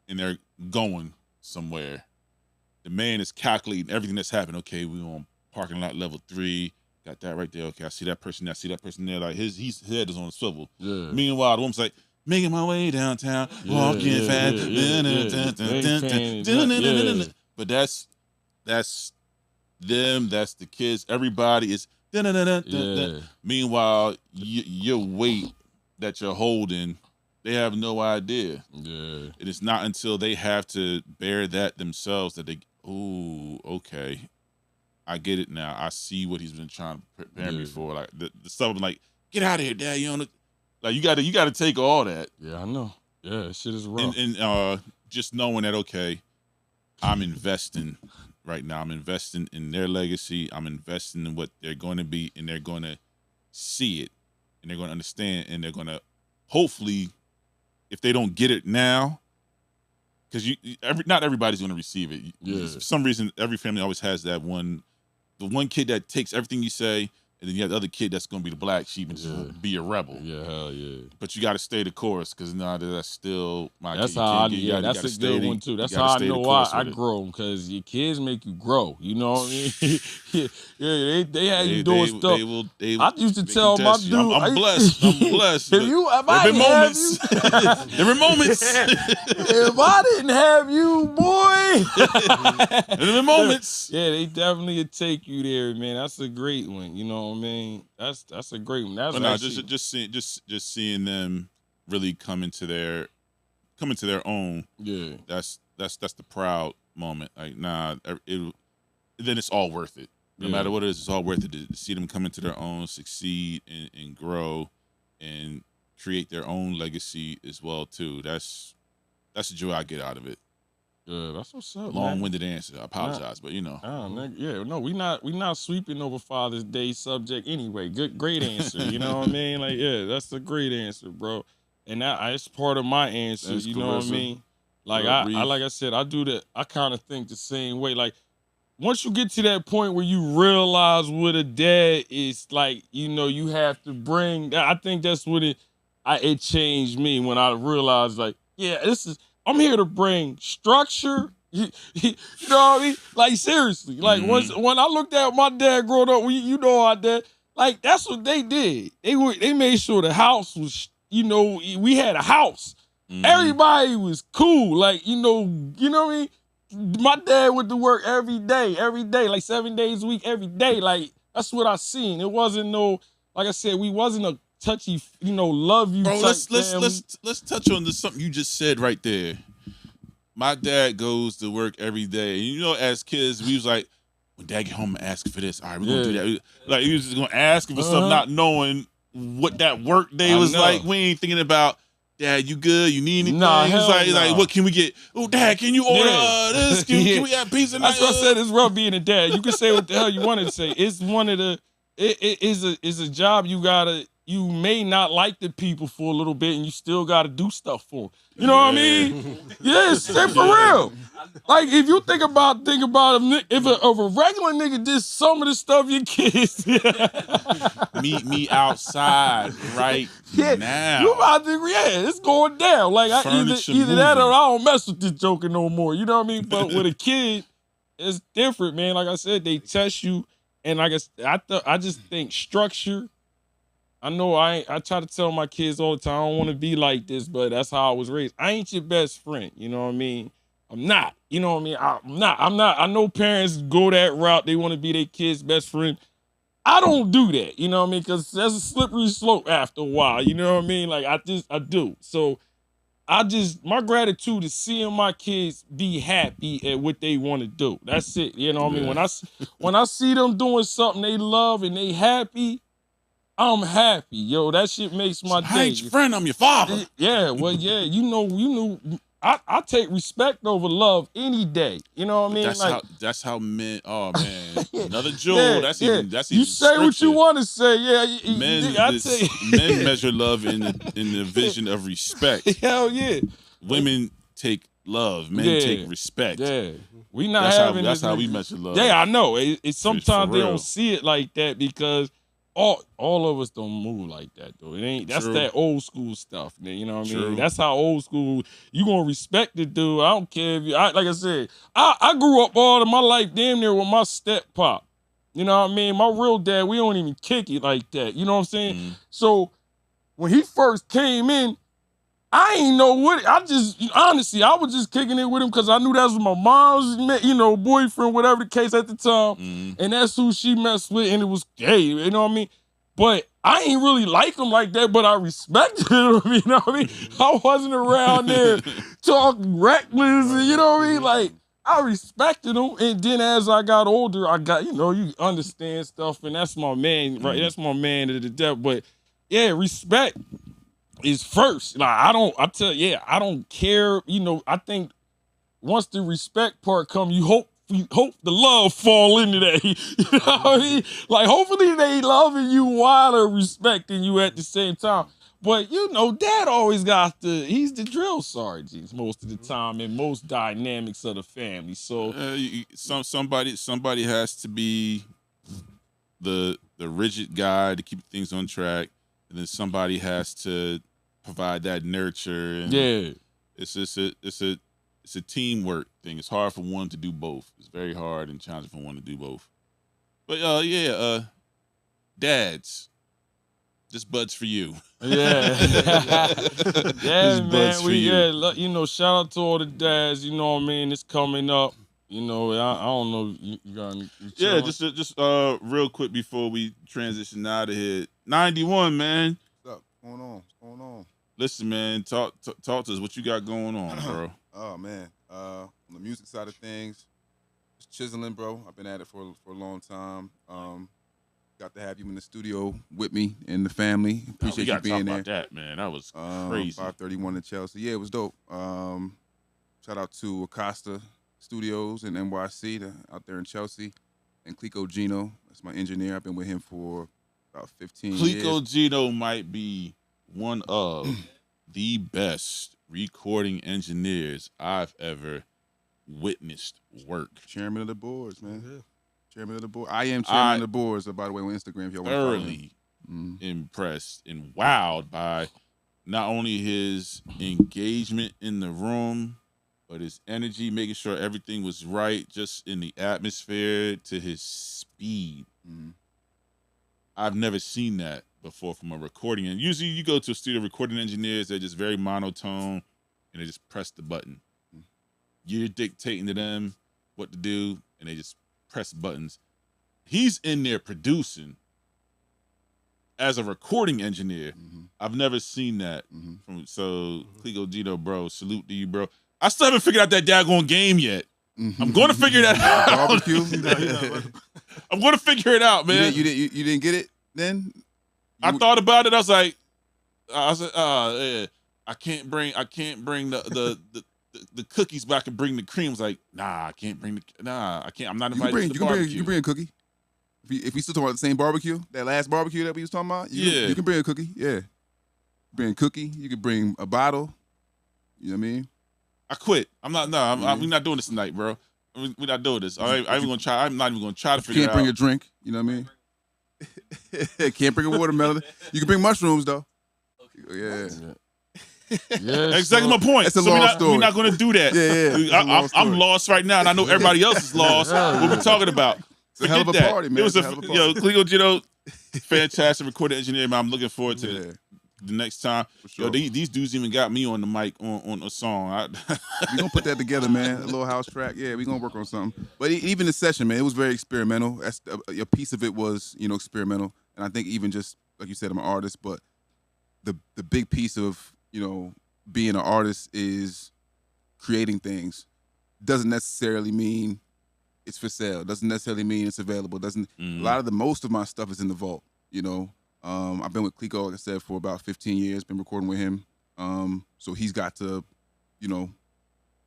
and they're going somewhere. The man is calculating everything that's happened. Okay, we on parking lot level 3. Got that right there. Okay, I see that person there. I see that person there. Like his head is on a swivel.
Yeah.
Meanwhile, the woman's like, making my way downtown, walking fast. But that's them. That's the kids. Everybody is. Meanwhile, your weight that you're holding, they have no idea.
Yeah.
And it's not until they have to bear that themselves that they, okay, I get it now. I see what he's been trying to prepare me for. Like the stuff like, get out of here, Dad. You know, like you got to take all that.
Yeah, I know. Yeah, shit is rough.
And just knowing that, okay, I'm investing right now. I'm investing in their legacy. I'm investing in what they're going to be, and they're going to see it, and they're going to understand, and they're going to hopefully, if they don't get it now, because not everybody's going to receive it.
Yeah.
For some reason, every family always has the one kid that takes everything you say, and then you have the other kid that's going to be the black sheep and just be a rebel.
Yeah, hell yeah.
But you got to stay the course because that's still my kid.
That's how that's a good one too. That's how I know why I grow because your kids make you grow. You know what I mean? yeah, they have you doing stuff. I used to tell my dude,
I'm blessed. I'm blessed.
There been moments.
There were moments.
If I didn't have you, boy.
There been moments.
Yeah, they definitely would take you there, man. That's a great one. You know what I mean? That's a great one.
Just seeing them really come into their own.
Yeah,
that's the proud moment. Like then it's all worth it. No matter what it is, it's all worth it to see them come into their own, succeed and grow, and create their own legacy as well too. That's the joy I get out of it.
Yeah, that's what's up.
Long-winded answer. I apologize, but you know.
We not sweeping over Father's Day subject anyway. Great answer. You know what I mean? Like, yeah, that's a great answer, bro. And it's part of my answer.
That's
you know what I mean? Like like I said, I do that. I kind of think the same way. Like, once you get to that point where you realize what a dad is, like, you have to bring. I think that's what it changed me when I realized, like, yeah, I'm here to bring structure. You know what I mean? Like, seriously. Like, when I looked at my dad growing up, our dad, like, that's what they did. They made sure the house was, we had a house. Mm-hmm. Everybody was cool. Like, you know what I mean? My dad went to work every day, like 7 days a week, every day. Like, that's what I seen. It wasn't like I said, we wasn't a touchy, love you.
Bro, let's touch on something you just said right there. My dad goes to work every day. And as kids, we was like, when Dad get home and ask for this, all right, we're gonna do that. Like, he was just gonna ask for something, not knowing what that work day was like. We ain't thinking about, Dad, you good? You need anything?
Nah,
like, what can we get? Oh, Dad, can you order this? Can we have pizza?
That's what I said. It's rough being a dad. You can say what the hell you want to say. It's one of the. It is a job you gotta. you may not like the people for a little bit, and you still got to do stuff for them. You know what I mean? Yes, say for real. Like if you think about if a regular nigga did some of the stuff your kids
meet me outside right now.
You about to it's going down. Like either that or I don't mess with this joker no more. You know what I mean? But with a kid, it's different, man. Like I said, they test you, and like I just think structure. I know I try to tell my kids all the time, I don't want to be like this, but that's how I was raised. I ain't your best friend, you know what I mean? I'm not, you know what I mean? I'm not. I know parents go that route. They want to be their kid's best friend. I don't do that, you know what I mean? Because that's a slippery slope after a while, you know what I mean? Like I do. So my gratitude is seeing my kids be happy at what they want to do. That's it, you know what I mean? When I see them doing something they love and they happy, I'm happy, yo. That shit makes my day.
I ain't your friend, I'm your father.
Yeah, well, yeah, you know. I take respect over love any day. You know what I mean?
That's how men. Oh man, another jewel. That's even.
You say what you want to say. Yeah,
men measure love in the vision of respect.
Hell yeah.
Women take love. Men take respect.
Yeah, we not having.
That's how we measure love.
Yeah, I know. It's sometimes they don't see it like that because. All of us don't move like that though. It ain't. That's that old school stuff, man. You know what I mean? That's how old school. You gonna respect the dude. I don't care if you. Like I said, I grew up all of my life damn near with my step pop. You know what I mean? My real dad, we don't even kick it like that. You know what I'm saying? Mm-hmm. So when he first came in, I ain't know what. Honestly, I was just kicking it with him because I knew that was my mom's, boyfriend, whatever the case at the time, and that's who she messed with, and it was gay. You know what I mean? But I ain't really like him like that, but I respected him. You know what I mean? I wasn't around there talking reckless, you know what I mean? Like I respected him, and then as I got older, I got you understand stuff, and that's my man, right? That's my man to the death. But yeah, respect is first. Like I don't care. I think once the respect part come, you hope the love fall into that. You know what I mean? Like hopefully they loving you while they're respecting you at the same time. But dad always he's the drill sergeant most of the time in most dynamics of the family. So
somebody has to be the rigid guy to keep things on track, and then somebody has to provide that nurture. And it's a teamwork thing. It's hard for one to do both. It's very hard and challenging for one to do both. But dads, this bud's for you.
Yeah, yeah, man. Shout out to all the dads. You know what I mean? It's coming up. I don't know. You got any?
Just real quick before we transition out of here. 91, man.
What's up? What's going on?
Listen, man. Talk to us. What you got going on, bro?
Oh man. On the music side of things, just chiseling, bro. I've been at it for a long time. Got to have you in the studio with me and the family. Appreciate you being there.
About that, man. That was crazy.
531 in Chelsea. Yeah, it was dope. Shout out to Acosta Studios in NYC, out there in Chelsea, and Clico Gino. That's my engineer. I've been with him for about 15 years.
Clico Gino might be one of the best recording engineers I've ever witnessed work.
Chairman of the boards, man. Yeah. Chairman of the board. I am chairman of the boards, by the way, on Instagram if y'all want to follow
me. Thoroughly impressed and wowed by not only his engagement in the room, but his energy, making sure everything was right, just in the atmosphere, to his speed. I've never seen that before from a recording. And usually you go to a studio, recording engineers, they're just very monotone, and they just press the button. You're dictating to them what to do, and they just press buttons. He's in there producing as a recording engineer. I've never seen that. So Clico Gino, bro, salute to you, bro. I still haven't figured out that daggone game yet. I'm going to figure that out.
Barbecue.
I'm going to figure it out, man.
You didn't get it then?
I thought about it. I said, yeah, I can't bring the cookies, but I can bring the cream. I was like, I can't bring I can't. I'm not invited to the barbecue.
You bring a cookie. if we still talking about the same barbecue, that last barbecue that we was talking about, you can bring a cookie. Yeah, bring a cookie. You can bring a bottle. You know what I mean?
I quit. We're not doing this tonight, bro. We're not doing this. I'm not even gonna try to figure it out.
Can't bring a drink. You know what I mean? Can't bring a watermelon. You can bring mushrooms though. Yeah.
Yeah, exactly my point.
It's a long story.
We're not going to do that.
Yeah.
I'm lost right now, and I know everybody else is lost. What we talking about?
It's a hell of a party, man.
It was Clego Gino, fantastic recording engineer, man. I'm looking forward to the next time. Sure. Yo, these dudes even got me on the mic on a song.
We gonna put that together, man. A little house track. Yeah, we gonna work on something. But even the session, man, it was very experimental. That's a piece of it was, experimental. And I think even just like you said, I'm an artist, but the big piece of being an artist is creating things. Doesn't necessarily mean it's for sale. Doesn't necessarily mean it's available. Most of my stuff is in the vault. I've been with Clico, like I said, for about 15 years. Been recording with him. So he's got to,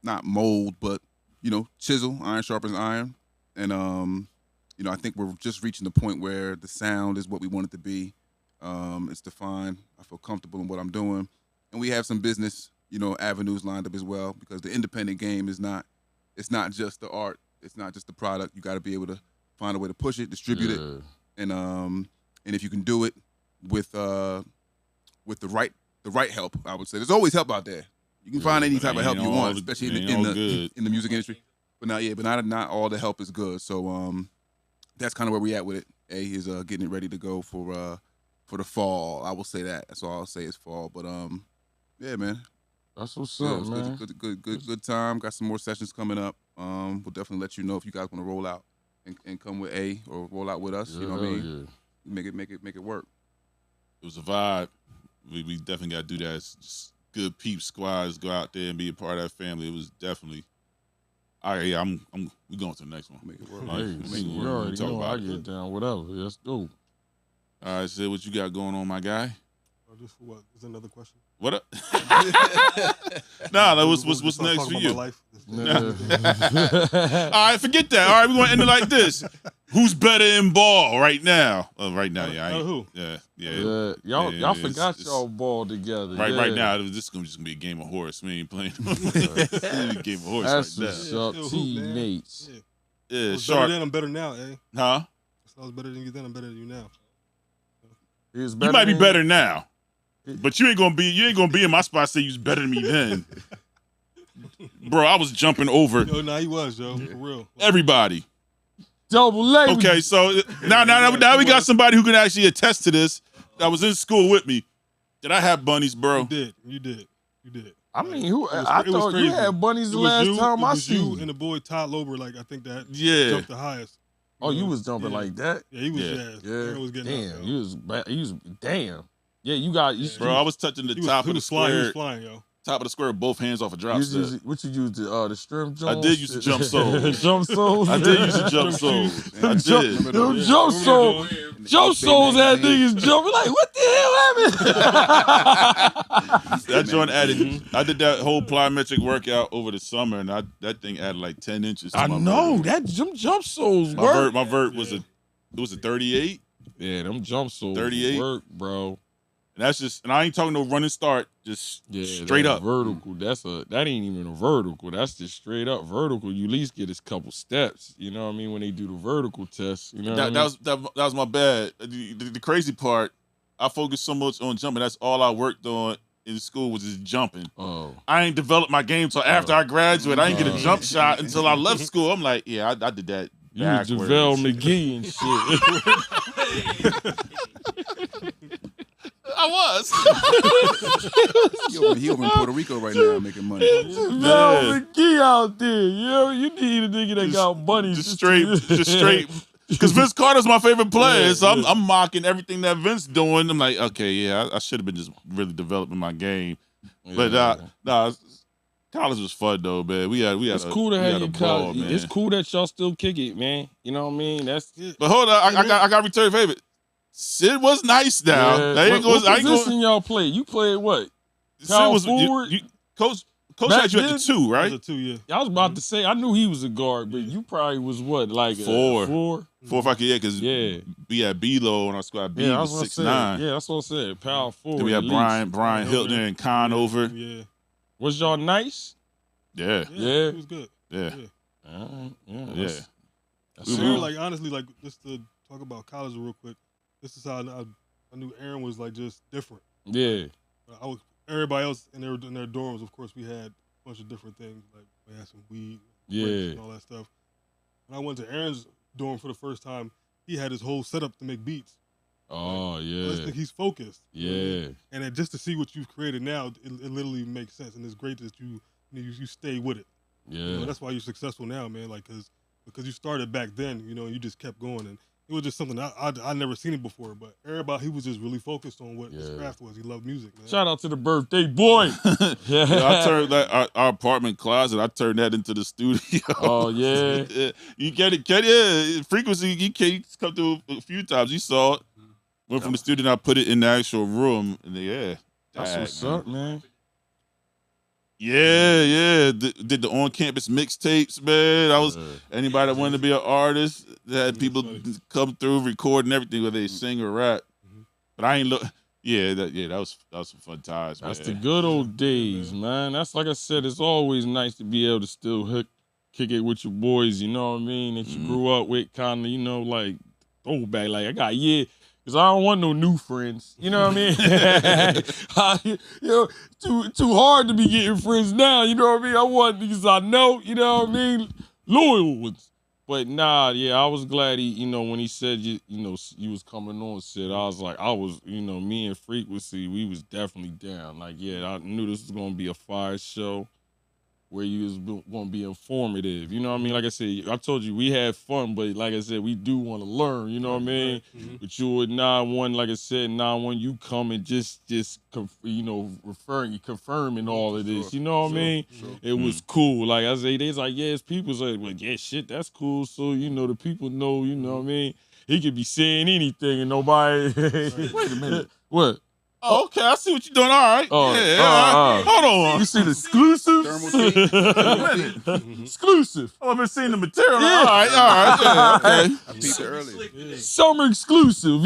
not mold, but chisel. Iron sharpens iron. And I think we're just reaching the point where the sound is what we want it to be. It's defined. I feel comfortable in what I'm doing. And we have some business, avenues lined up as well, because the independent game it's not just the art. It's not just the product. You got to be able to find a way to push it, distribute it. And if you can do it with the right help, I would say. There's always help out there. You can find any type of help you want, especially in the music industry. But not all the help is good. So that's kind of where we at with it. Is getting it ready to go for the fall. I will say that. That's all I'll say is fall. But yeah, man.
That's what's up, man.
Good time. Got some more sessions coming up. We'll definitely let you know if you guys want to roll out and come with or roll out with us. You know what I mean? Yeah. Make it work.
It was a vibe. We definitely got to do that. It's just Good Peepz squads go out there and be a part of that family. It was definitely. We going to the next one.
Make it work.
You already know I get down. Whatever. Let's do.
All right, so what you got going on, my guy?
Just for what? Is there another question?
What up? What's next for you?
Life.
All right, forget that. All right, we're going to end it like this. Who's better in ball right now? Right now,
who?
Yeah.
Y'all forgot y'all ball together.
Right now, this is just going to be a game of horse. We ain't playing a game of horse.
That's
right
what's up, teammates.
Yeah,
better then, I'm better now,
Huh?
I was better than you then, I'm better than you now.
You might be better now, but you ain't gonna be in my spot. Say you was better than me then, bro. I was jumping over.
Yo, he was, yo, for real.
Everybody.
Double leg.
Okay, so now we got somebody who can actually attest to this. That was in school with me. Did I have bunnies, bro?
You did.
I mean, I thought you had bunnies the last time I seen you.
And the boy Todd Lober, I think that jumped the highest.
Oh, you was jumping like that?
Yeah, he was. Yeah. Was getting
damn, you was. Damn. Yeah, you got.
Bro, I was touching the top of the square.
He was flying, yo.
Top of the square, both hands off a drop step.
What you used the shrimp Jones?
I did use the jump soles.
Jump soles?
I did use the jump soles. I did.
Them jump soles. Jump soles had niggas jumping like, what the hell happened?
That joint added. I did that whole plyometric workout over the summer, and that thing added like 10 inches.
I know that jump soles work.
My vert was a 38.
Yeah, them jump soles
38
work, bro.
And that's just, and I ain't talking no running start, just straight up
vertical. That ain't even a vertical. That's just straight up vertical. You at least get a couple steps. You know what I mean? When they do the vertical test, you know.
That was my bad. The crazy part, I focused so much on jumping. That's all I worked on in school was just jumping.
Oh.
I ain't developed my game until after I graduated. I didn't get a jump shot until I left school. I'm like, I did that.
You was JaVale McGee and shit.
I was.
He over in Puerto Rico right now making money.
JaVale McGee out there. You need a nigga that got money.
Just straight. Because Vince Carter's my favorite player, so I'm mocking everything that Vince doing. I'm like, okay, I should have been just really developing my game. But college was fun though, man.
It's cool to have you college. It's cool that y'all still kick it, man. You know what I mean? That's it.
But hold on, I got return favorite. Sid was nice now.
Yeah. What position y'all play? You played what?
Sid was
forward?
Coach Coach had you at the 2, right?
The 2, yeah.
I was about to say, I knew he was a guard, but you probably was what, like
4.
4?
4 if I could, because we had B-Lo on our squad. B was 6'9".
Yeah, that's what I said. Power forward.
Then we had Brian Hilton and Conover.
Yeah.
Was y'all nice?
Yeah.
It was good.
Yeah.
Aaron, like, honestly, like, just to talk about college real quick, this is how I knew Aaron was, like, just different.
Yeah.
Everybody else in their dorms, of course, we had a bunch of different things. Like, we had some weed, and all that stuff. When I went to Aaron's dorm for the first time, he had his whole setup to make beats.
Oh, yeah.
He's focused.
Yeah.
And then just to see what you've created now, it literally makes sense. And it's great that you stay with it.
Yeah.
You know, that's why you're successful now, man. Like, because you started back then, you know, you just kept going. And it was just something I'd never seen it before. But everybody, he was just really focused on what his craft was. He loved music, man.
Shout out to the birthday boy.
Yeah, I turned our apartment closet, I turned that into the studio.
Oh, yeah.
You get it. Frequency, you came come through a few times. You saw it. Went from the studio, I put it in the actual room. And
that's what's up, man.
Yeah. Did the on-campus mixtapes, man. I was anybody that wanted to be an artist. Had people come through, record and everything, whether they sing or rap. But I ain't look. That was some fun times.
That's the good old days, man. That's like I said. It's always nice to be able to still kick it with your boys. You know what I mean? That you grew up with, kind of, you know, like throwback. Like I got because I don't want no new friends. You know what I mean? You know, too hard to be getting friends now. You know what I mean? I want niggas I know. You know what I mean? Loyal ones. But nah, I was glad he, you know, when he said you was coming on, me and Frequency, we was definitely down. Like, I knew this was gonna be a fire show where you was gonna be informative. You know what I mean? Like I said, I told you we had fun, but like I said, we do want to learn. You know what I mean? But you with 9-1, like I said, 9-1, you come and just confirming all of this. You know what I mean? It was cool. Like I say, they's like, it's people say, well, shit, that's cool. So the people know. You know what I mean? He could be saying anything and nobody.
Wait a minute.
What?
Oh, okay, I see what you're doing. All right. Hold on.
You see the exclusive? Exclusive.
I've been seeing the material. Yeah. All right. Yeah, okay.
I peeped it earlier.
Summer exclusive,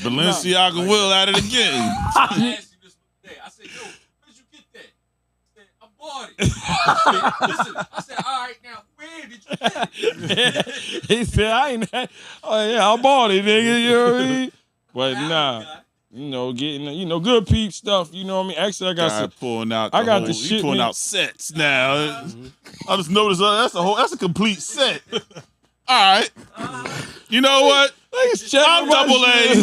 Balenciaga Will at it again.
I asked you this day. I said, yo, where'd you get that? He said, I bought it. Listen, I said, all right, now, where did you get it?
He said, I bought it, nigga. You know what I mean? But nah. Getting, Good Peepz stuff, you know what I mean? Actually, I got
pulling out
pulling
out sets now. I just noticed that's a complete set. All right. You know what? I'm double A.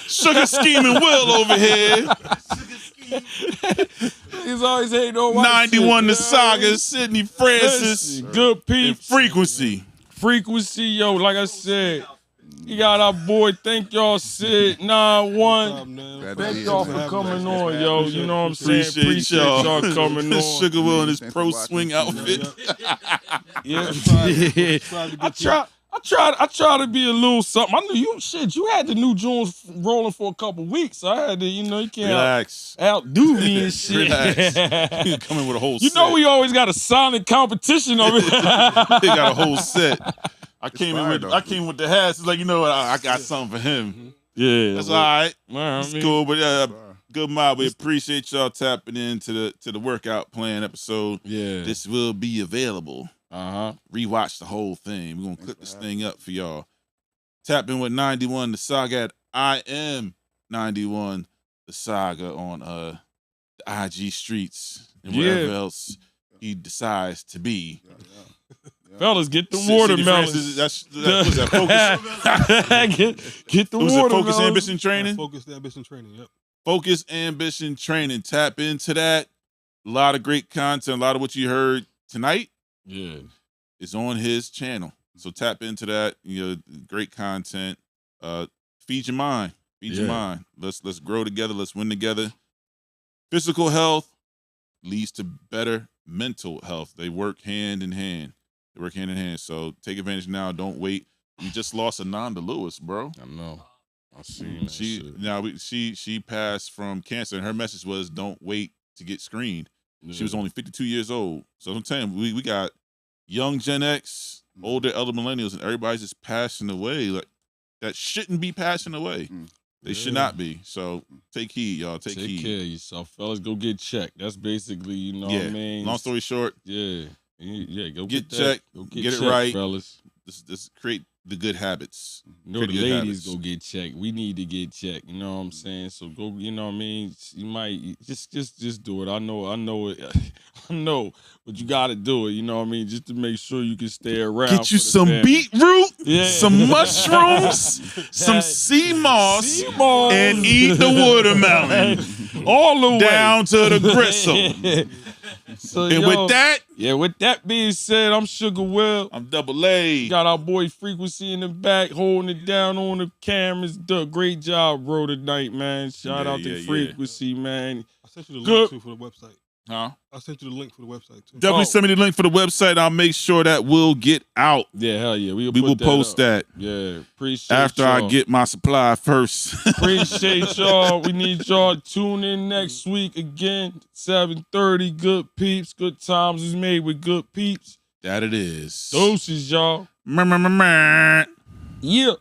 Sugar scheming Will over here.
He's always hating on
91 the Saga, Sidney Francis,
Good Peepz,
Frequency,
yo, like I said. You got our boy. Thank y'all, Sid 9-1. Thank y'all for coming on, yo. You know what I'm saying? Appreciate y'all coming on.
Sugar Will in his pro swing outfit.
I try to be a little something. I knew you had the new Jones rolling for a couple weeks. I had to, you can't outdo me and shit.
Relax. You coming with a whole set.
You know we always got a sonic competition over here.
They got a whole set. I came with the hats. It's like, I got something for him.
Yeah.
That's all right. It's cool, but good mob. We appreciate y'all tapping into the workout plan episode.
Yeah.
This will be available. Rewatch the whole thing. We're gonna clip this thing up for y'all. Tap in with 91 the Saga at I am 91 the Saga on the IG streets and wherever else he decides to be.
Fellas, get the watermelons.
Was that focus?
get the
watermelons. Was it Focus Ambition Training?
Focus Ambition Training, yep.
Focus Ambition Training. Tap into that. A lot of great content. A lot of what you heard tonight is on his channel. So tap into that. Great content. Feed your mind. Feed your mind. Let's grow together. Let's win together. Physical health leads to better mental health. They work hand in hand. So take advantage now. Don't wait. We just lost Ananda Lewis, bro.
I know. I see.
She passed from cancer, and her message was, "Don't wait to get screened. She was only 52 years old. So I'm telling you, we got young Gen X, older elder millennials, and everybody's just passing away. Like that shouldn't be passing away. They should not be. So take heed, y'all. Take heed.
Take care of yourself, fellas. Go get checked. That's basically, you know what I mean?
Long story short.
Yeah. Go
get checked.
Go
get
checked,
it right.
fellas.
This create the good habits.
You know, the ladies go get checked. We need to get checked. You know what I'm saying? So go, you know what I mean? You might just do it. I know it. I know, but you got to do it. You know what I mean? Just to make sure you can stay around.
Get you some beetroot, some mushrooms, some sea moss, and eat the watermelon.
All the way
down to the gristle.
So,
and
with that being said, I'm Sugar Will.
I'm Double A.
Got our boy Frequency in the back, holding it down on the cameras. Great job, bro, tonight, man. Shout out to Frequency, man.
I sent you the link too for the website.
Huh?
I sent you the link for the website too.
Definitely send me the link for the website. I'll make sure that will get out.
Yeah, hell yeah. We
will post that.
Yeah, appreciate
after
y'all.
I get my supply first.
Appreciate y'all. We need y'all to tune in next week again. 7:30. Good Peepz. Good times is made with Good Peepz.
That it is.
Doses, y'all.
Yeah.